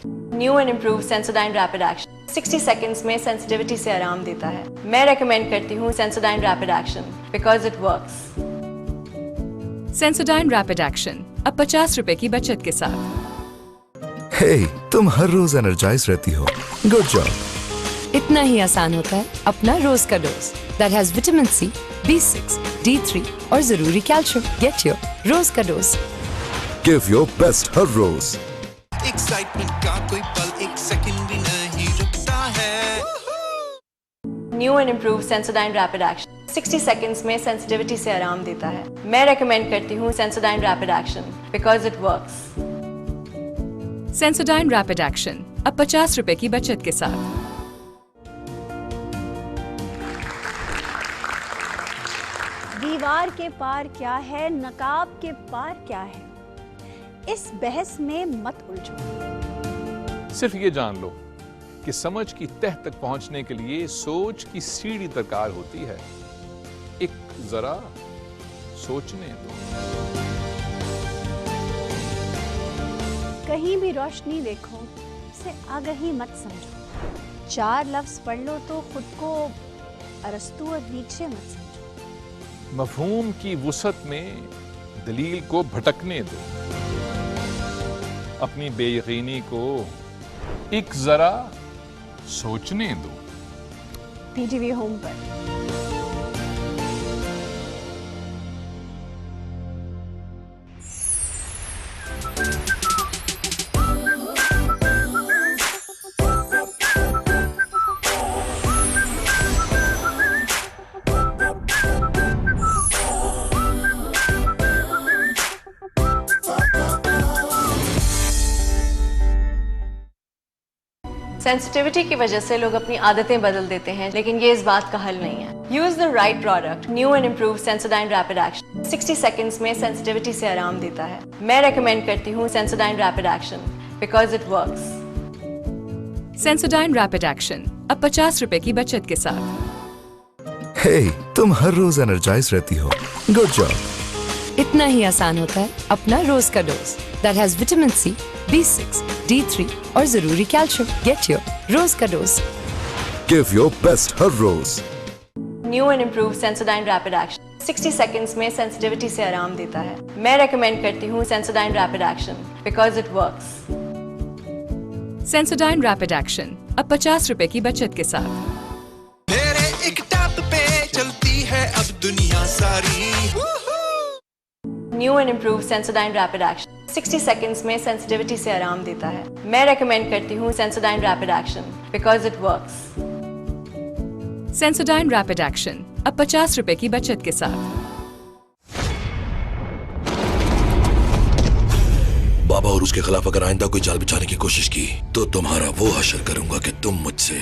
New and improve Sensodyne rapid action 60 seconds में सेंसिटिविटी से आराम देता है। मैं रेकमेंड करती हूँ Sensodyne rapid action because it works. Sensodyne rapid action अब 50 रुपए की बचत के साथ। हे, तुम हर रोज एनर्जाइज रहती हो। Good job. इतना ही आसान होता है अपना रोज का dose that has vitamin C, B6, D3 और जरूरी कैल्शियम। गेट योर रोज का डोज। गिव योर बेस्ट हर रोज। एक्साइटमेंट का कोई पल एक सेकंड भी नहीं रुकता है। New and improve Sensodyne rapid action 60 seconds में सेंसिटिविटी से आराम देता है। मैं रेकमेंड करती हूँ Sensodyne rapid action because it works. Sensodyne rapid action अब 50 रुपए की बचत के साथ। दीवार के पार क्या है, नकाब के पार क्या है, इस बहस में मत उलझो। सिर्फ ये जान लो कि समझ की तह तक पहुंचने के लिए सोच की सीढ़ी दरकार होती है। एक जरा सोचने दो। कहीं भी रोशनी देखो, उसे आगही मत समझो। 4 लफ्ज पढ़ लो तो खुद को अरस्तू और नीचे मत समझो। मफहूम की वुसअत में दलील को भटकने दो। अपनी बेयकीनी को एक जरा सोचने दो। पीटीवी होम पर। सेंसिटिविटी की वजह से लोग अपनी आदतें बदल देते हैं, लेकिन ये इस बात का हल नहीं है। Use the right product, new and improve Sensodyne rapid action 60 seconds में सेंसिटिविटी से आराम देता है। मैं रेकमेंड करती हूँ Sensodyne rapid action because it works. Sensodyne rapid action अब 50 रुपए की बचत के साथ। हे, तुम हर रोज एनर्जाइज रहती हो। Good job. इतना ही आसान होता है अपना रोज का dose that has vitamin C, B6, D3 और जरूरी कैल्शियम। गेट योर रोज का डोज। गिव योर बेस्ट हर रोज। New and improve Sensodyne rapid action 60 seconds में सेंसिटिविटी से आराम देता है। मैं रेकमेंड करती हूँ Sensodyne rapid action because it works. Sensodyne rapid action अब 50 रुपए की बचत के साथ। मेरे एक टैप पे चलती है अब दुनिया सारी। New and improve Sensodyne rapid action 60 seconds में सेंसिटिविटी से आराम देता है। मैं रेकमेंड करती हूँ Sensodyne rapid action because it works. Sensodyne rapid action अब 50 रुपए की बचत के साथ। बाबा और उसके खिलाफ अगर आइंदा कोई जाल बिछाने की कोशिश की तो तुम्हारा वो हशर करूंगा कि तुम मुझसे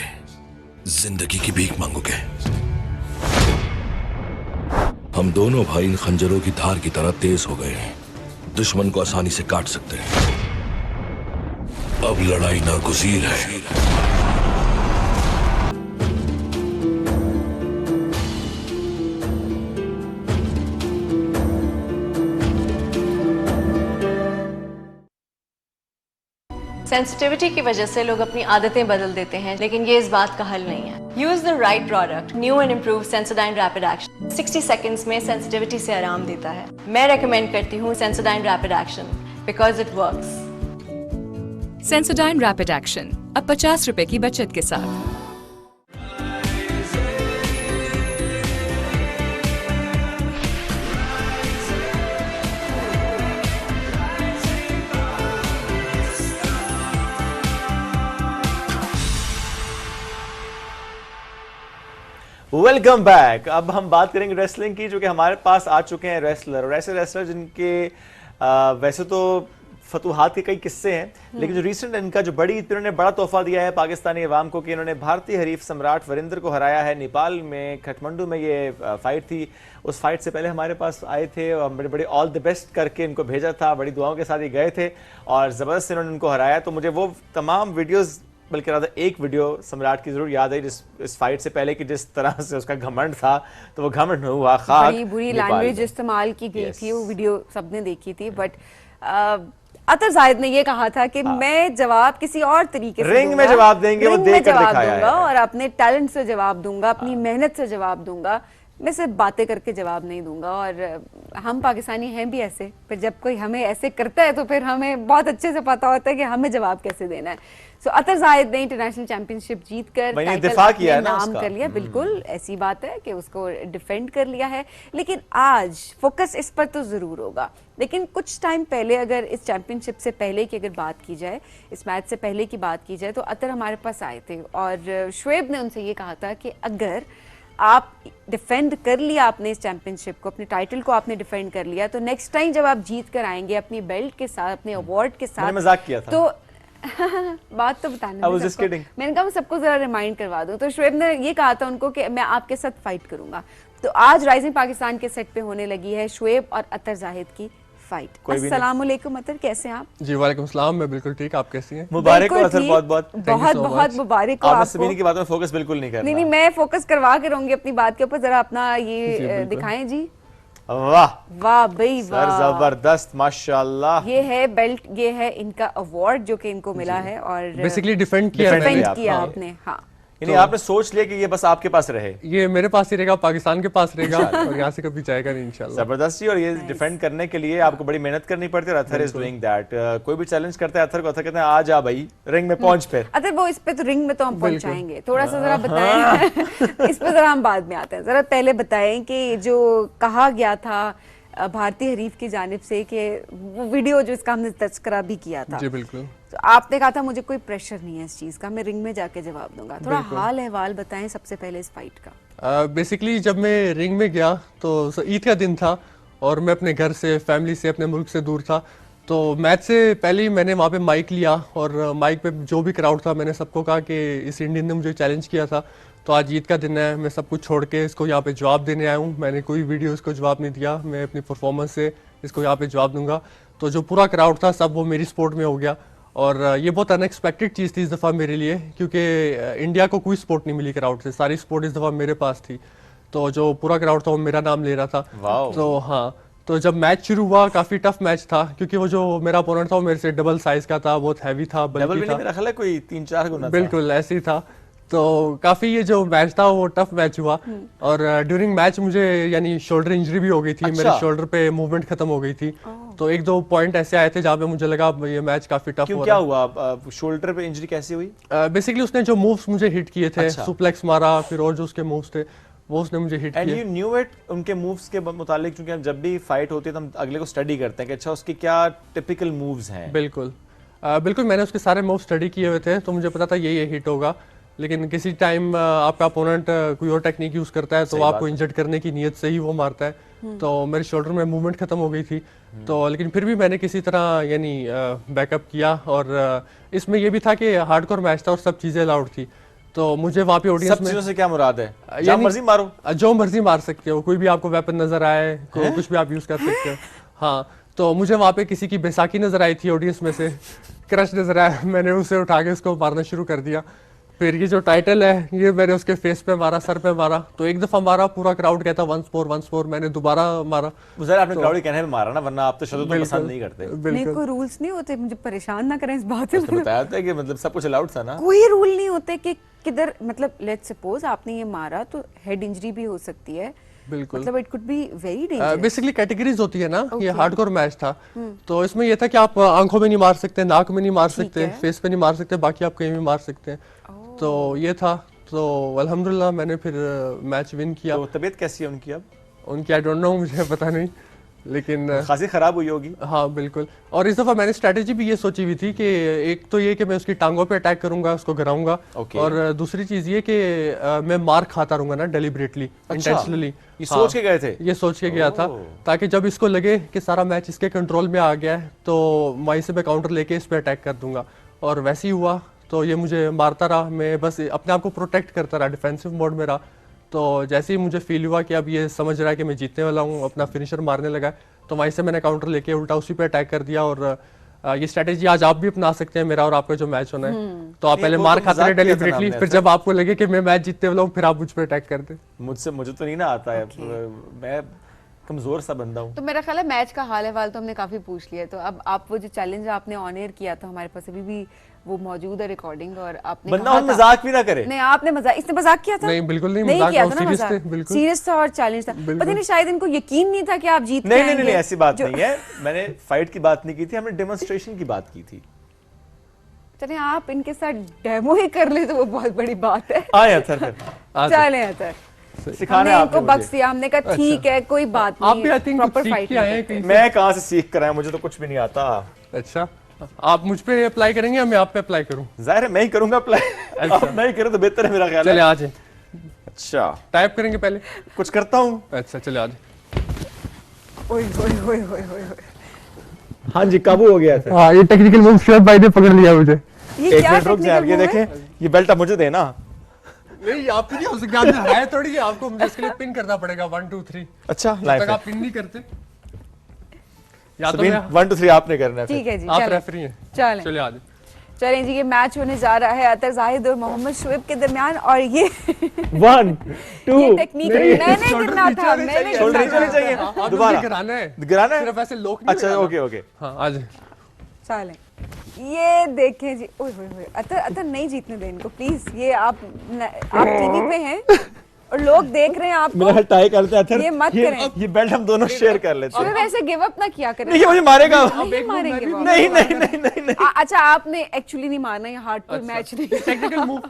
जिंदगी की भीख मांगोगे। हम दोनों भाई इन खंजरों की धार की तरह तेज हो गए हैं, दुश्मन को आसानी से काट सकते हैं। अब लड़ाई नागुज़ीर है। सेंसिटिविटी की वजह से लोग अपनी आदतें बदल देते हैं, लेकिन ये इस बात का हल नहीं है। Use the right product, new and improve Sensodyne rapid action 60 seconds में सेंसिटिविटी से आराम देता है। मैं रेकमेंड करती हूँ Sensodyne rapid action because it works. Sensodyne rapid action अब 50 रुपए की बचत के साथ। Welcome back. अब हम बात करेंगे रेसलिंग की, जो कि हमारे पास आ चुके हैं रेसलर, और ऐसे रेसलर जिनके वैसे तो फतूहात के कई किस्से हैं, लेकिन जो रिसेंट इनका जो इन्होंने बड़ा तोहफा दिया है पाकिस्तानी अवाम को कि इन्होंने भारतीय हरीफ सम्राट वरिंदर को हराया है। नेपाल में काठमांडू में ये फाइट थी। उस फाइट से पहले हमारे पास आए थे और बड़े बड़े ऑल द बेस्ट करके इनको भेजा था, बड़ी दुआओं के साथ ये गए थे और ज़बरदस्त इन्होंने इनको हराया। तो मुझे वो तमाम वीडियोज़, बल्कि ज़्यादा एक वीडियो सम्राट की जरूर याद है जिस इस फाइट से पहले कि जिस तरह से उसका घमंड था, तो वो घमंड हुआ खाक। बड़ी बुरी लैंग्वेज इस्तेमाल की गई थी, वो वीडियो सबने देखी थी। बट अतर जाहिद ने ये कहा था कि मैं जवाब किसी और तरीके से रिंग में जवाब देंगे, वो देख कर दिखाया है और अपने टैलेंट से जवाब दूंगा, अपनी मेहनत से जवाब दूंगा, मैं सिर्फ बातें करके जवाब नहीं दूंगा। और हम पाकिस्तानी हैं भी ऐसे, फिर जब कोई हमें ऐसे करता है तो फिर हमें बहुत अच्छे से पता होता है कि हमें जवाब कैसे देना है। सो अतर जाहिद ने इंटरनेशनल चैंपियनशिप जीतकर दिफा किया है ना, नाम कर लिया। बिल्कुल ऐसी बात है कि उसको डिफेंड कर लिया है, लेकिन आज फोकस इस पर तो जरूर होगा। लेकिन कुछ टाइम पहले, अगर इस चैंपियनशिप से पहले की अगर बात की जाए, इस मैच से पहले की बात की जाए, तो अतर हमारे पास आए थे और शुएब ने उनसे ये कहा था कि अगर आप डिफेंड कर लिया आपने इस चैंपियनशिप को, अपने टाइटल को आपने डिफेंड कर लिया, तो नेक्स्ट टाइम जब आप जीत कर आएंगे अपनी बेल्ट के साथ, अपने अवार्ड के साथ, मजाक किया था। तो बात तो बताने मैंने कहा मैं सबको जरा रिमाइंड करवा दूं। तो शुएब ने ये कहा था उनको कि मैं आपके साथ फाइट करूंगा। तो आज राइजिंग पाकिस्तान के सेट पे होने लगी है शुएब और अतर जाहिद की फाइट। अस्सलाम वालेकुम अतर, कैसे हैं आप? जी वालेकुम सलाम, मैं बिल्कुल ठीक, आप कैसी हैं? मुबारक हो अतर, बहुत बहुत बहुत मुबारक हो आपको। समीनी की बातों में फोकस बिल्कुल नहीं करना। नहीं, मैं फोकस करवा के रहूंगी अपनी बात के ऊपर। जरा अपना ये दिखाएं जी। वाह वाह भाई वाह, जबरदस्त, माशाल्लाह। ये है बेल्ट, ये है इनका अवार्ड जो कि इनको मिला है और बेसिकली डिफेंड किया आपने। हाँ, यानी आपने सोच लिया कि ये बस आपके पास रहे, ये मेरे पास ही रहेगा, पाकिस्तान के पास रहेगा और यहाँ से कभी जाएगा नहीं इंशाल्लाह। जबरदस्ती। और ये डिफेंड करने के लिए आपको बड़ी मेहनत करनी पड़ती है। अतर इज डूइंग दैट। कोई भी चैलेंज करता है अतर को, अतर कहते हैं आ जा भाई रिंग में पहुंच। फिर अतर वो इस पे तो रिंग में तो हम पहुंचाएंगे, थोड़ा सा जरा बताएं इस पे जरा हम बाद में आते हैं। जरा पहले बताएं कि जो कहा गया था भारतीय हरीफ की जानिब से कि वो वीडियो जो इसका हमने तस्करा भी किया था। जी बिल्कुल। तो आपने कहा था मुझे कोई प्रेशर नहीं है इस चीज़ का, मैं रिंग में जाके जवाब दूंगा। थोड़ा हाल अहवाल बताएं सबसे पहले इस फाइट का। बेसिकली जब मैं रिंग में गया तो ईद का दिन था और मैं अपने घर से, फैमिली से, अपने मुल्क से दूर था। तो मैच से पहले ही मैंने वहाँ पे माइक लिया और माइक पे जो भी क्राउड था मैंने सबको कहा कि इस इंडियन ने मुझे चैलेंज किया था, तो आज ईद का दिन है, मैं सब कुछ छोड़ के इसको यहाँ पे जवाब देने आया हूँ। मैंने कोई वीडियो इसको जवाब नहीं दिया, मैं अपनी परफॉर्मेंस से इसको यहाँ पे जवाब दूंगा। तो जो पूरा क्राउड था सब वो मेरी सपोर्ट में हो गया और ये बहुत अनएक्सपेक्टेड चीज़ थी इस दफ़ा मेरे लिए, क्योंकि इंडिया को कोई सपोर्ट नहीं मिली क्राउड से, सारी सपोर्ट इस दफ़ा मेरे पास थी। तो जो पूरा क्राउड था वो मेरा नाम ले रहा था। तो हाँ, तो जब मैच शुरू हुआ काफ़ी टफ मैच था, क्योंकि वो जो मेरा अपोनेंट था वो मेरे से डबल साइज का था, बहुत हैवी था, बल्कि था, मेरा ख्याल है कोई 3-4 गुना था। बिल्कुल ऐसे ही था। तो काफ़ी ये जो मैच था वो टफ मैच हुआ और ड्यूरिंग मैच मुझे यानी शोल्डर इंजरी भी हो गई थी। मेरे शोल्डर पे मूवमेंट खत्म हो गई थी। तो 1-2 पॉइंट ऐसे आए थे जहाँ पे मुझे लगा ये मैच काफी टफ हो रहा है। क्या हुआ? शोल्डर पे इंजरी कैसे हुई? बेसिकली उसने जो मूव्स मुझे हिट किए थे, सुप्लेक्स मारा, फिर और जो उसके मूव्स थे वो उसने मुझे हिट एंड किया। यू न्यू इट उनके मूव्स के मुतालिक, क्योंकि हम जब भी फाइट होती है तो हम अगले को स्टडी करते हैं कि अच्छा उसके क्या टिपिकल मूव्स हैं। बिल्कुल बिल्कुल, मैंने उसके सारे मूव स्टडी किए हुए थे, तो मुझे पता था ये हिट होगा। लेकिन किसी टाइम आपका अपोनेंट कोई और टेक्निक यूज करता है तो आपको इंजर्ड करने की नीयत से ही वो मारता है। तो मेरे शोल्डर में मूवमेंट खत्म हो गई थी, तो लेकिन फिर भी मैंने किसी तरह यानी बैकअप किया। और इसमें ये भी था कि हार्डकोर मैच था और सब चीज़ें अलाउड थी, तो मुझे वहाँ पे ऑडियंस सब चीजों से क्या मुराद है? जो मर्जी मारो, जो मर्जी मार सकते हो, कोई भी आपको वेपन नजर आए, कुछ भी आप यूज कर सकते हो। हाँ, तो मुझे वहाँ पे किसी की बैसाखी नजर आई थी ऑडियंस में से, क्रश नजर आया, मैंने उसे उठा के उसको मारना शुरू कर दिया। फिर ये जो टाइटल है ये मैंने उसके फेस पे मारा, सर पे मारा, तो एक दफा मारा पूरा क्राउड कहता वंस मोर, मैंने दोबारा मारा। आपने क्राउड के कहने पे मारा ना, वरना आप तो शब्द तो पसंद नहीं करते। नहीं, कोई रूल्स नहीं होते, मुझे परेशान ना करें इस बात में। बताया था कि मतलब सब कुछ अलाउड था ना। कोई रूल नहीं होते कि किधर, मतलब लेट्स सपोज आपने ये मारा तो हेड इंजरी भी हो सकती है। बिल्कुल, मतलब it could be very dangerous. Basically categories होती है ना। ये हार्डकोर मैच था, तो इसमें ये था कि आप आंखों में नहीं मार सकते, नाक में नहीं मार सकते, फेस पे नहीं मार सकते, बाकी आप कहीं भी मार सकते हैं। तो ये था, तो अल्हम्दुलिल्लाह मैंने फिर मैच विन किया। तो तबीयत कैसी है उनकी अब? उनकी आई डोंट नो, मुझे पता नहीं, लेकिन खासी खराब हुई होगी। हाँ बिल्कुल, और इस दफा मैंने स्ट्रेटेजी भी ये सोची हुई थी कि एक तो ये कि मैं उसकी टांगों पे अटैक करूंगा, उसको गिराऊंगा, और दूसरी चीज ये कि मैं मार खाता रहूंगा ना डेलिबरेटली, इंटेंशनली। ये सोच के गए थे? ये सोच के गया था, ताकि जब इसको लगे कि सारा मैच इसके कंट्रोल में आ गया है तो वहीं से मैं काउंटर लेके इस पे अटैक कर दूंगा, और वैसे ही हुआ। तो ये मुझे मारता रहा, मैं बस अपने आप को प्रोटेक्ट करता रहा, डिफेंसिव मोड में रहा। तो जैसे ही मुझे फील हुआ कि अब ये समझ रहा है कि मैं जीतने वाला हूँ, अपना फिनिशर मारने लगा, तो वहीं से मैंने काउंटर लेके उल्टा उसी पे अटैक कर दिया। और ये स्ट्रेटेजी आज आप भी अपना सकते हैं, मेरा और आपका जो मैच होना है। तो आप पहले मार खाते रहे डेलिबरेटली, फिर जब आपको लगे कि मैं मैच जीतने वाला हूँ फिर आप मुझ पे अटैक करते। मुझे तो नहीं ना आता है, मैं कमजोर सा बंदा हूँ। तो मेरा ख्याल है मैच का हाल अहवाल तो हमने काफी पूछ लिया, तो अब आप वो जो चैलेंज आपने ऑन एयर किया था, हमारे पास अभी भी वो मौजूद है रिकॉर्डिंग, और आपने बंदा हम मजाक भी ना करे। नहीं, आपने इसने मजाक किया था? नहीं बिल्कुल नहीं, मजाक किया था ना, मजाक सीरियस था और चैलेंज था। पता नहीं शायद इनको यकीन नहीं था कि आप जीत के आएंगे। नहीं ऐसी बात नहीं है, मैंने फाइट की बात नहीं की थी, हमने डेमोन्स्ट्रेशन की बात की थी। चलिए आप इनके साथ डेमो ही कर ले तो वो बहुत बड़ी बात है। चले सिखाने आपको बख्श दिया, हमने कहा ठीक है कोई बात नहीं, आप भी आई थिंक सीख के आए हैं। मैं कहाँ से सीख कर आया, मुझे तो कुछ भी नहीं आता। अच्छा, आप मुझ पे अप्लाई करेंगे या मैं आप पे अप्लाई करूं? जाहिर है मैं ही करूंगा अप्लाई। अच्छा। आप नहीं करें तो बेहतर है मेरा ख्याल है। चले आज। अच्छा, टाइप करेंगे पहले? कुछ करता हूँ। अच्छा चले आज। हाँ जी, काबू हो गया था। हाँ, ये टेक्निकल मूव शोएब भाई ने पकड़ लिया मुझे। ये क्या रुक जाए, ये देखें, ये बेल्ट आप मुझे देना। नहीं, आप नहीं हो सकते, आपने हराया थोड़ी है, आपको मुझे इसके लिए पिन करना पड़ेगा 1 2 3। अच्छा, जब तक आप पिन नहीं करते या तो 1 2 3 आपने करना है। ठीक है जी, आप रेफरी हैं। चले आज। चलें जी, ये मैच होने जा रहा है अतर जाहिद और मोहम्मद शोएब के दरमियान, और ये 1 2 ये टेक्निक मैंने गिरना था, मैंने चाहिए दोबारा गिराना है, सिर्फ ऐसे लोग नहीं। अच्छा ओके हाँ आज चलें। ये देखें जी, ओए होए अतर नहीं जीतने दें इनको प्लीज। ये आप टीवी पे हैं और लोग देख रहे हैं आपको, मेरा टाई करते हैं अतर, ये मत करें। ये बेल्ट हम दोनों शेयर कर लेते हैं। और वैसे गिव अप ना किया करें। नहीं, मुझे मारेगा। नहीं मारेंगे, नहीं। अच्छा, आपने एक्चुअली नहीं मारना, ये हार्डकोर मैच नहीं। टेक्निकल मूव,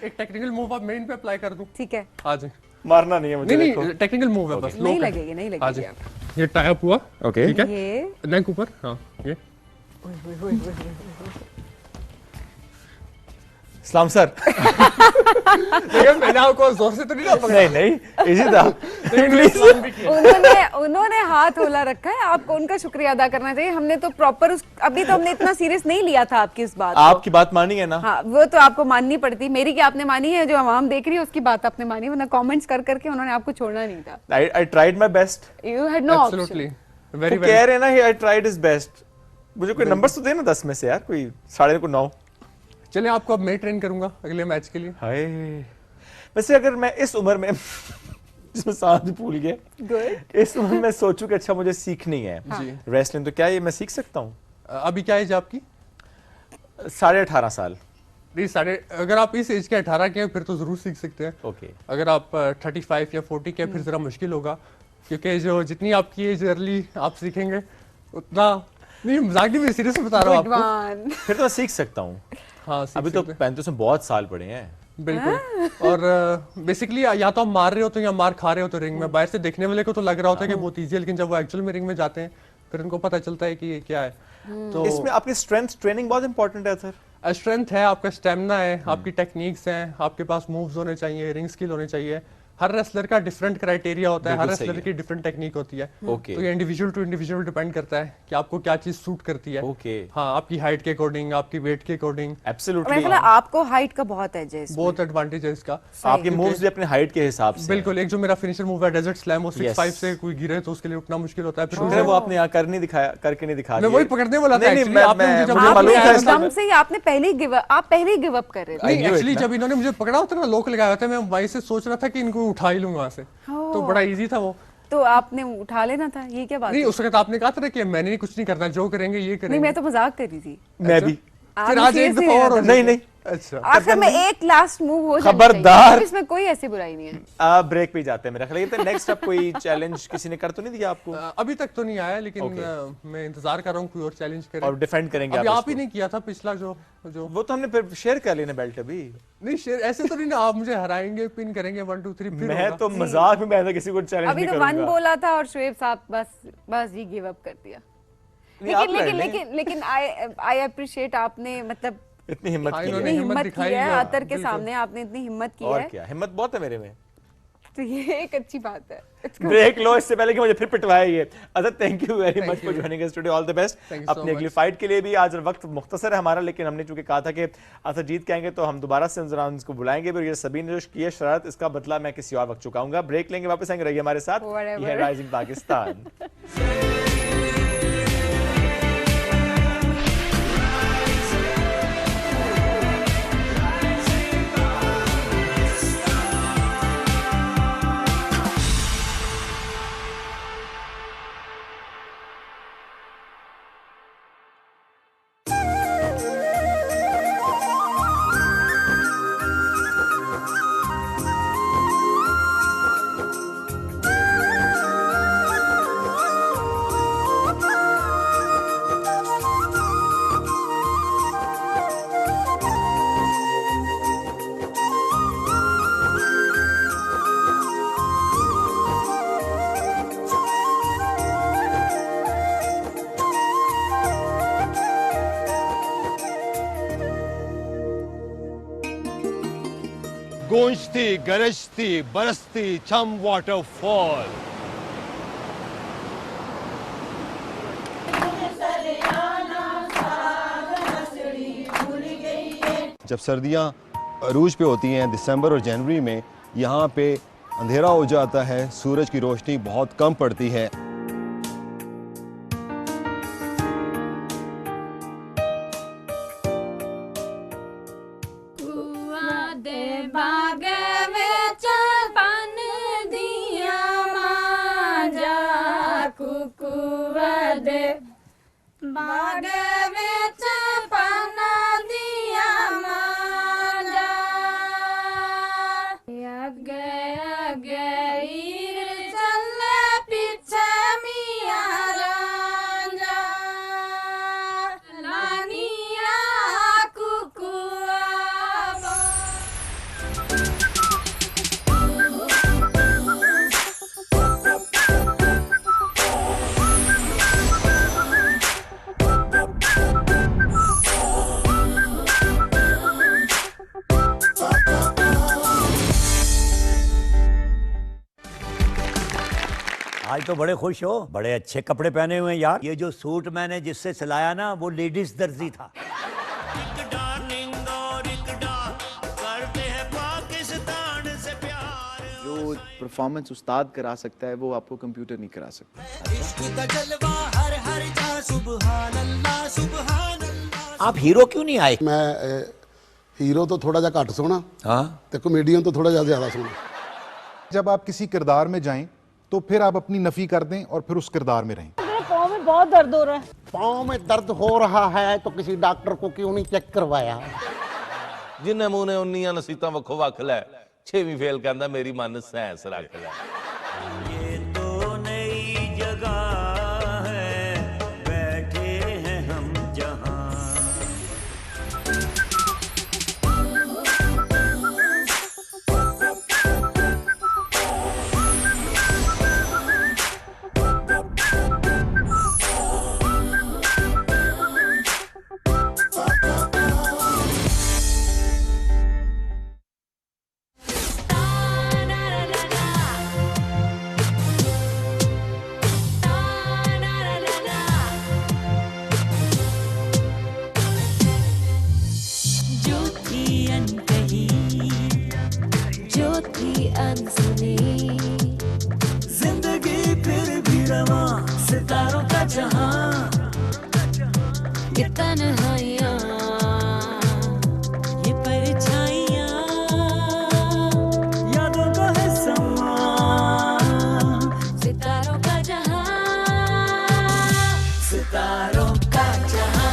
एक टेक्निकल मूव आप मेन पे अप्लाई कर दूं? ठीक है, आज मारना नहीं है मुझे। नहीं, टेक्निकल मूव है बस। नहीं लगेगी। ये टाई अप हुआ, ओके, ठीक है, ये नेक ऊपर। हाँ, ये सलाम सर। मैंने आपको जोर से तो नहीं पकड़ा? नहीं इजी था। उन्होंने हाथ होला रखा है, आपको उनका शुक्रिया अदा करना चाहिए। हमने तो प्रॉपर अभी तो हमने इतना सीरियस नहीं लिया था आपकी इस बात। आपकी बात मानी है ना? हाँ, वो तो आपको माननी पड़ती, मेरी क्या आपने मानी है, जो आवाम देख रही है उसकी बात आपने मानी, वरना कमेंट्स कर करके उन्होंने आपको छोड़ना नहीं था। I tried my best. You had no option. Absolutely. Very well. कह रहे हैं ना I tried his best. मुझे कोई नंबर तो देना 10 में से यार, कोई 9.5। चलिए आपको अब मैं ट्रेन करूंगा अगले मैच के लिए। हाय, वैसे अगर मैं इस उम्र में जिसमें सांस भी भूल गए, इस उम्र में सोचूं कि अच्छा मुझे सीखनी है रेसलिंग, तो क्या ये मैं सीख सकता हूँ? अभी क्या एज आपकी? 18.5 साल। नहीं, अगर आप इस एज के 18 के हैं फिर तो जरूर सीख सकते हैं। ओके। अगर आप 35 या 40 के फिर जरा मुश्किल होगा, क्योंकि जो जितनी आपकी एज अर्ली आप सीखेंगे उतना नहीं, मजाक नहीं, मैं सीरियस बता रहा हूँ आपको। फिर तो सीख सकता हूँ। हाँ, अभी तो 35 में बहुत साल पड़े हैं। बिल्कुल। और बेसिकली या तो आप मार रहे हो तो या मार खा रहे हो तो रिंग में, बाहर से देखने वाले को तो लग रहा होता है कि बहुत ईजी है, लेकिन जब वो एक्चुअल में रिंग में जाते हैं फिर उनको पता चलता है कि ये क्या है। तो इसमें आपकी स्ट्रेंथ ट्रेनिंग बहुत इंपॉर्टेंट है सर। स्ट्रेंथ है, आपका स्टेमिना है, आपकी टेक्निक्स हैं, आपके पास मूव्स होने चाहिए, रिंग स्किल होने चाहिए। हर रेसलर का डिफरेंट क्राइटेरिया होता है, हर रेसलर की डिफरेंट टेक्निक होती है। ओके। तो ये इंडिविजुअल टू इंडिविजुअल डिपेंड करता है कि आपको क्या चीज सूट करती है। ओके। हाँ, आपकी हाइट के अकॉर्डिंग, आपकी वेट के अकॉर्डिंग। एब्सोल्युटली। आपको हाइट का बहुत एज है, बहुत एडवांटेज है इसका। आपके मूव्स भी अपने हाइट के हिसाब से। बिल्कुल। एक जो मेरा फिनिशर मूव है डेजर्ट स्लैम, वो 6'5" से कोई गिरे तो उसके लिए उठना मुश्किल होता है। फिर वो आपने यहाँ करके नहीं दिखाया। मैं वही पकड़ने वाला था एक्चुअली। आपने पहले ही गिव अप कर रहे थे। एक्चुअली जब इन्होंने मुझे पकड़ा होता ना, लोक लगाया था, मैं वहीं से सोच रहा था कि इनको उठा ही लूंगा वहां से, तो बड़ा इजी था वो। तो आपने उठा लेना था, ये क्या बात नहीं, उस वक्त आपने कहा था कि मैंने कुछ नहीं करना, जो करेंगे ये करेंगे। नहीं, मैं तो मजाक कर रही थी। मैं भी। फिर आज एक दफा और नहीं। अच्छा, आखिर में एक लास्ट मूव हो खबरदार, इसमें कोई ऐसी बुराई नहीं है। आप ब्रेक पे जाते हैं मेरा ख्याल है। नेक्स्ट अब कोई चैलेंज किसी ने कर तो नहीं दिया आपको? अभी तक तो नहीं आया, लेकिन मैं इंतजार कर रहा हूँ कोई और चैलेंज करे। और डिफेंड करेंगे आप ही नहीं किया था पिछला जो वो तो हमने फिर शेयर कर लेना बेल्ट अभी। नहीं शेयर ऐसे तो नहीं ना, आप मुझे हराएंगे, पिन करेंगे 1 2 3 फिर मैं तो मजाक में मैं किसी को चैलेंज नहीं करूंगा। अभी तो 1 बोला था और शुएब साहब बस ये गिव अप कर दिया। लेकिन आई अप्रिशिएट आपने मतलब इतनी हिम्मत की है अतर के सामने, आपने इतनी हिम्मत की है। और क्या, हिम्मत बहुत है मेरे में, तो ये एक अच्छी बात है। ब्रेक लो इससे पहले कि मुझे फिर पिटवाए ये। Other thank you very much for joining us today, all the best अपनी अगली फाइट के लिए भी। आज वक्त मुख्तसर है हमारा, लेकिन हमने चूंकि कहा था कि असर जीत के आएंगे तो हम दोबारा से उनको बुलाएंगे भी। ये सभी ने जो की है शरारत, इसका बदला मैं किसी और वक्त चुकाऊंगा। ब्रेक लेंगे, वापस आएंगे, रहिए हमारे साथ। ये है राइजिंग पाकिस्तान। गूंजती गरजती बरसती छम वाटरफॉल। जब सर्दियां अरूज पे होती हैं दिसंबर और जनवरी में, यहाँ पे अंधेरा हो जाता है, सूरज की रोशनी बहुत कम पड़ती है। आज तो बड़े खुश हो, बड़े अच्छे कपड़े पहने हुए हैं यार। ये जो सूट मैंने जिससे सिलाया ना, वो लेडीज दर्जी था। जो परफॉर्मेंस उस्ताद करा सकता है वो आपको कंप्यूटर नहीं करा सकता। आप हीरो क्यों नहीं आए? मैं हीरो तो थोड़ा जा घट सोना, हाँ, तो कॉमेडियन तो थोड़ा ज्यादा सोना। जब आप किसी किरदार में जाएं तो फिर आप अपनी नफी कर दें और फिर उस किरदार में रहें। पाँव में बहुत दर्द हो रहा है। पाँव में दर्द हो रहा है तो किसी डॉक्टर को क्यों नहीं चेक करवाया? जिन्हें मुंह ने उन्नियां नसीतां वखो वख लै, 6वीं फेल कहंदा मेरी मन साइंस रख लै। ये तो नई जगह है, बैठे हैं हम जहां। जहां, ये तन्हाइयां, ये परछाइयां, यादों का है समा, सितारों का जहां, सितारों का जहां।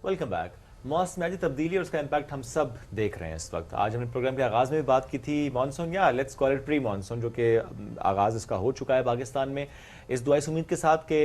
Welcome back. मौसमियाती तब्दीली और उसका इम्पैक्ट हम सब देख रहे हैं इस वक्त। आज हमने प्रोग्राम के आगाज़ में भी बात की थी मानसून या let's call it pre monsoon, जो कि आगाज़ इसका हो चुका है पाकिस्तान में। इस दुआ इस उम्मीद के साथ कि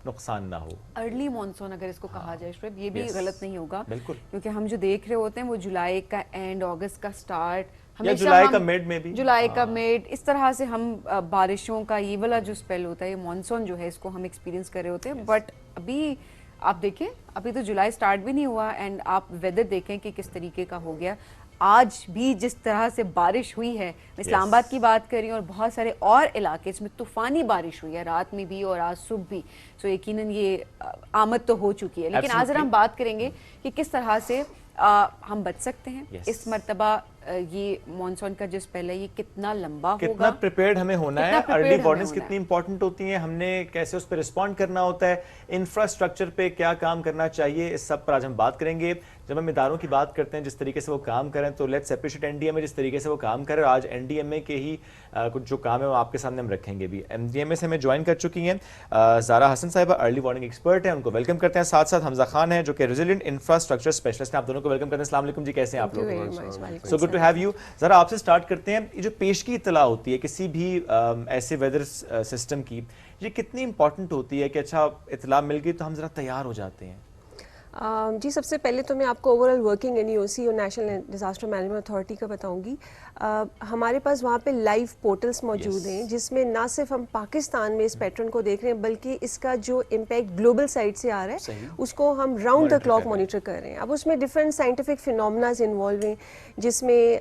नुकसान ना हो। अर्ली मानसून अगर इसको कहा जाए शुएब, ये भी गलत नहीं होगा, बिल्कुल, क्योंकि हम जो देख रहे होते हैं वो जुलाई का एंड, अगस्त का स्टार्ट, या जुलाई का मिड में भी, जुलाई का मिड, इस तरह से हम बारिशों का ये वाला जो स्पेल होता है, मानसून जो है, इसको हम एक्सपीरियंस कर रहे होते हैं। बट अभी आप देखें, अभी तो जुलाई स्टार्ट भी नहीं हुआ एंड आप वेदर देखें कि किस तरीके का हो गया। आज भी जिस तरह से बारिश हुई है, मैं इस्लामाबाद की बात कर रही हूँ और बहुत सारे और इलाके इसमें तूफानी बारिश हुई है, रात में भी और आज सुबह भी। सो यकीनन ये आमद तो हो चुकी है, लेकिन आज हम बात करेंगे कि किस तरह से हम बच सकते हैं। इस मर्तबा ये मानसून का जो स्पेल है ये कितना लंबा होगा, कितना प्रिपेयर्ड हमें होना है, अर्ली वार्निंग्स कितनी इंपॉर्टेंट होती हैं, हमने कैसे उस पर रिस्पॉन्ड करना होता है, इंफ्रास्ट्रक्चर पे क्या काम करना चाहिए, इस सब पर आज हम बात करेंगे। जब हम इदारों की बात करते हैं जिस तरीके से वो काम करें, तो लेट्स अप्रिशिएट एनडीएमए जिस तरीके से वो काम करे। आज एनडीएमए के ही कुछ जो काम है वो आपके सामने हम रखेंगे भी। एनडीएमए से हमें ज्वाइन कर चुकी हैं ज़ारा हसन साहिबा, अर्ली वार्निंग एक्सपर्ट हैं, उनको वेलकम करते हैं। साथ साथ हमजा खान है जो कि रेजिलिएंट इंफ्रास्ट्रक्चर स्पेशलिस्ट हैं। आप दोनों को वेलकम करते हैं। अस्सलाम वालेकुम जी, कैसे हैं आप लोग? So good to have you. ज़रा आपसे स्टार्ट करते हैं, ये जो पेशगी इत्तला होती है किसी भी ऐसे वेदर सिस्टम की, ये कितनी इंपॉर्टेंट होती है कि अच्छा इत्तला मिल गई तो हम ज़रा तैयार हो जाते हैं? जी, सबसे पहले तो मैं आपको ओवरऑल वर्किंग एनईओसी और नेशनल डिज़ास्टर मैनेजमेंट अथॉरिटी का बताऊंगी। हमारे पास वहाँ पे लाइव पोर्टल्स मौजूद हैं जिसमें ना सिर्फ हम पाकिस्तान में इस पैटर्न को देख रहे हैं, बल्कि इसका जो इम्पैक्ट ग्लोबल साइड से आ रहा है उसको हम राउंड द क्लॉक मॉनिटर कर रहे हैं। अब उसमें डिफरेंट साइंटिफिक फिनोमेनाज इन्वॉल्व हैं, जिसमें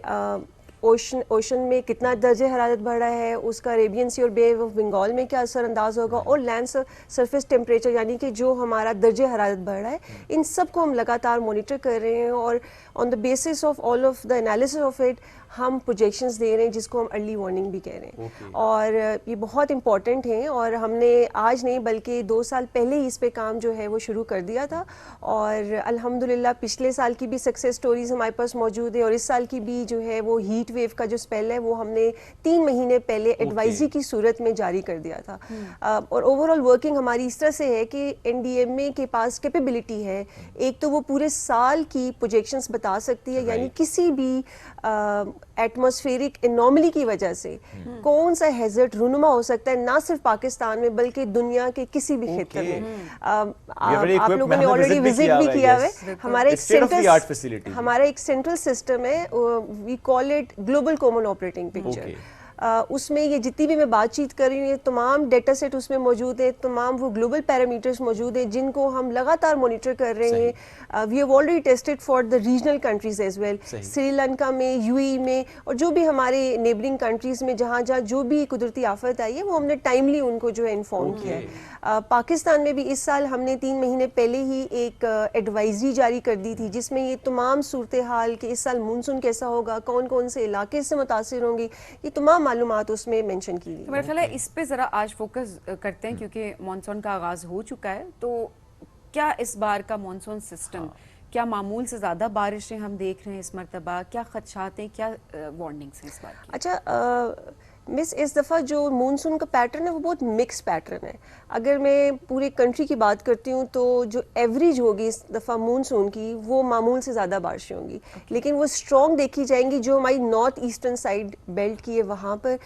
ओशन में कितना दर्जे हरारत बढ़ रहा है, उसका अरेबियन सी और बे ऑफ बंगाल में क्या असरअंदाज होगा, और लैंड सरफेस टेम्परेचर यानी कि जो हमारा दर्जे हरारत बढ़ रहा है, इन सब को हम लगातार मॉनिटर कर रहे हैं। और on the basis of all of the analysis of it हम प्रोजेक्शंस दे रहे हैं, जिसको हम अर्ली वार्निंग भी कह रहे हैं। और ये बहुत इंपॉर्टेंट हैं और हमने आज नहीं बल्कि 2 साल पहले ही इस पे काम जो है वो शुरू कर दिया था। और अल्हम्दुलिल्लाह पिछले साल की भी सक्सेस स्टोरीज हमारे पास मौजूद है, और इस साल की भी जो है वो हीट वेव का जो स्पेल है वो हमने 3 महीने पहले एडवाइजरी की सूरत में जारी कर दिया था। और ओवरऑल वर्किंग हमारी इस तरह से है कि एनडीएमए के पास कैपेबिलिटी है, एक तो वो पूरे साल की प्रोजेक्शंस बता सकती है, यानी किसी भी एटमॉस्फेरिक एनॉमली की वजह से कौन सा हैजर्ड रूनुमा हो सकता है, ना सिर्फ पाकिस्तान में बल्कि दुनिया के किसी भी क्षेत्र में। आप लोगों ने ऑलरेडी विजिट भी किया है। हमारा एक सेंट्रल सिस्टम है, we call it global common operating picture. उसमें ये जितनी भी मैं बातचीत कर रही हूँ, ये तमाम डेटा सेट उसमें मौजूद है, तमाम वो ग्लोबल पैरामीटर्स मौजूद हैं जिनको हम लगातार मॉनिटर कर रहे हैं। We have already tested for the regional countries as well, Sri Lanka में, यूएई में, और जो भी हमारे नेबरिंग कंट्रीज में जहाँ जहाँ जो भी कुदरती आफत आई है वो हमने टाइमली उनको जो है इन्फॉर्म किया है। पाकिस्तान में भी इस साल हमने 3 महीने पहले ही एक एडवाइजरी जारी कर दी थी, जिसमें ये तमाम सूरत हाल कि इस साल मानसून कैसा होगा, कौन कौन से इलाके से मुतासिर होंगी, ये तमाम मालूमात उसमें मेंशन की गई। मेरा ख्याल है इस पे ज़रा आज फोकस करते हैं, क्योंकि मानसून का आगाज़ हो चुका है। तो क्या इस बार का मानसून सिस्टम, क्या मामूल से ज़्यादा बारिशें हम देख रहे हैं इस मरतबा, क्या खदशात हैं, क्या वार्निंग्स हैं इस बार की? अच्छा, मिस इस दफ़ा जो मानसून का पैटर्न है वो बहुत मिक्स पैटर्न है। अगर मैं पूरे कंट्री की बात करती हूँ तो जो एवरेज होगी इस दफ़ा मानसून की वो मामूल से ज़्यादा बारिशें होंगी, लेकिन वो स्ट्रॉन्ग देखी जाएंगी जो हमारी नॉर्थ ईस्टर्न साइड बेल्ट की है वहाँ पर,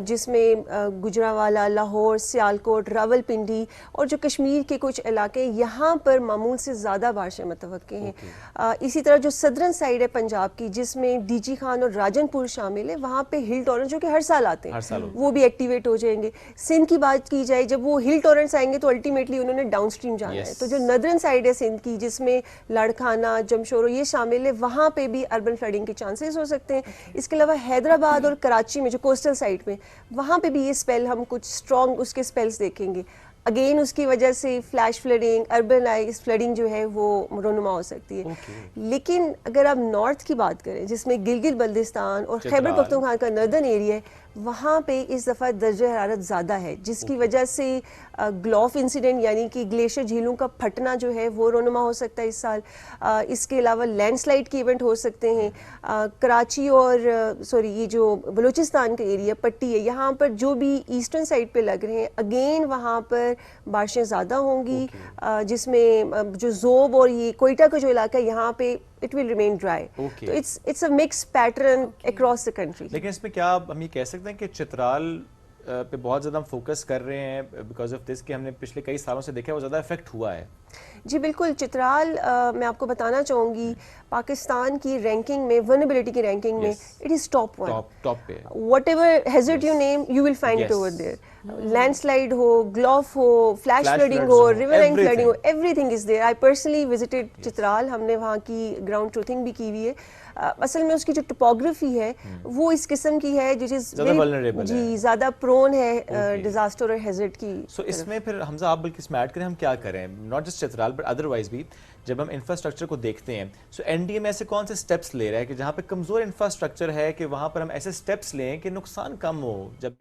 जिसमें गुजरांवाला, लाहौर, सियालकोट, रावलपिंडी और जो कश्मीर के कुछ इलाके यहाँ पर मामूल से ज़्यादा बारिशें मुतवक्के हैं। इसी तरह जो सदर्न साइड है पंजाब की, जिसमें डीजी खान और राजनपुर शामिल है, वहाँ पे हिल टॉरेंस जो कि हर साल आते हैं वो भी एक्टिवेट हो जाएंगे। सिंध की बात की जाए, जब वो हिल टॉरेंस आएंगे तो अल्टीमेटली उन्होंने डाउन स्ट्रीम जाना है, तो जो नदर्न साइड है सिंध की, जिसमें लड़खाना, जमशोरो ये शामिल है, वहाँ पे भी अर्बन फ्लडिंग के चांसेस हो सकते हैं। इसके अलावा हैदराबाद और कराची में जो कोस्टल साइड में, वहाँ पे भी ये स्पेल हम कुछ स्ट्रॉन्ग उसके स्पेल्स देखेंगे। अगेन उसकी वजह से फ्लैश फ्लडिंग, अर्बनाइज फ्लडिंग जो है वो रोनुमा हो सकती है। लेकिन अगर आप नॉर्थ की बात करें, जिसमें गिलगित बल्दिस्तान और खैबर पख्तूनख्वा का नर्दर्न एरिया है, वहाँ पे इस दफ़ा दर्जा हरारत ज़्यादा है, जिसकी वजह से ग्लॉफ इंसिडेंट यानी कि ग्लेशियर झीलों का फटना जो है वो रोनुमा हो सकता है इस साल। इसके अलावा लैंडस्लाइड के इवेंट हो सकते हैं। कराची और ये जो बलूचिस्तान का एरिया पट्टी है, यहाँ पर जो भी ईस्टर्न साइड पे लग रहे हैं, अगेन वहाँ पर बारिशें ज़्यादा होंगी, जिसमें जो जोब और ये कोयटा का जो इलाका है यहाँ पे it will remain dry. तो it's a mixed pattern across the country. लेकिन इसमें क्या हम ये कह सकते हैं कि चित्राल पे बहुत ज़्यादा हम फोकस कर रहे हैं बिकॉज ऑफ दिस कि हमने पिछले कई सालों से देखा है वो ज़्यादा इफेक्ट हुआ है? जी बिल्कुल, चित्राल मैं आपको बताना चाहूँगी पाकिस्तान की रैंकिंग में, वल्नरेबिलिटी की रैंकिंग में इट इज़ टॉप 1। टॉप पे whatever hazard you name you will find it over there. Landslide हो, ग्लॉफ हो, फ्लैश फ्लडिंग हो, रिवरलाइन फ्लडिंग हो, everything is there. I personally visited Chitral, हमने वहाँ की ग्राउंड ट्रूथिंग भी की हुई है। असल में उसकी जो टोपोग्राफी है वो इस किस्म की है जो चीज़ जी ज़्यादा प्रोन है डिजास्टर और हैजर्ड की। सो इसमें फिर हमजा आप बल्कि इसमें ऐड करें, हम क्या करें not just Chitral but otherwise भी जब हम इंफ्रास्ट्रक्चर को देखते हैं, सो एनडीए में ऐसे कौन से स्टेप्स ले रहा है कि जहाँ पे कमज़ोर इंफ्रास्ट्रक्चर है कि वहाँ पर हम ऐसे स्टेप्स लें कि नुकसान कम हो? जब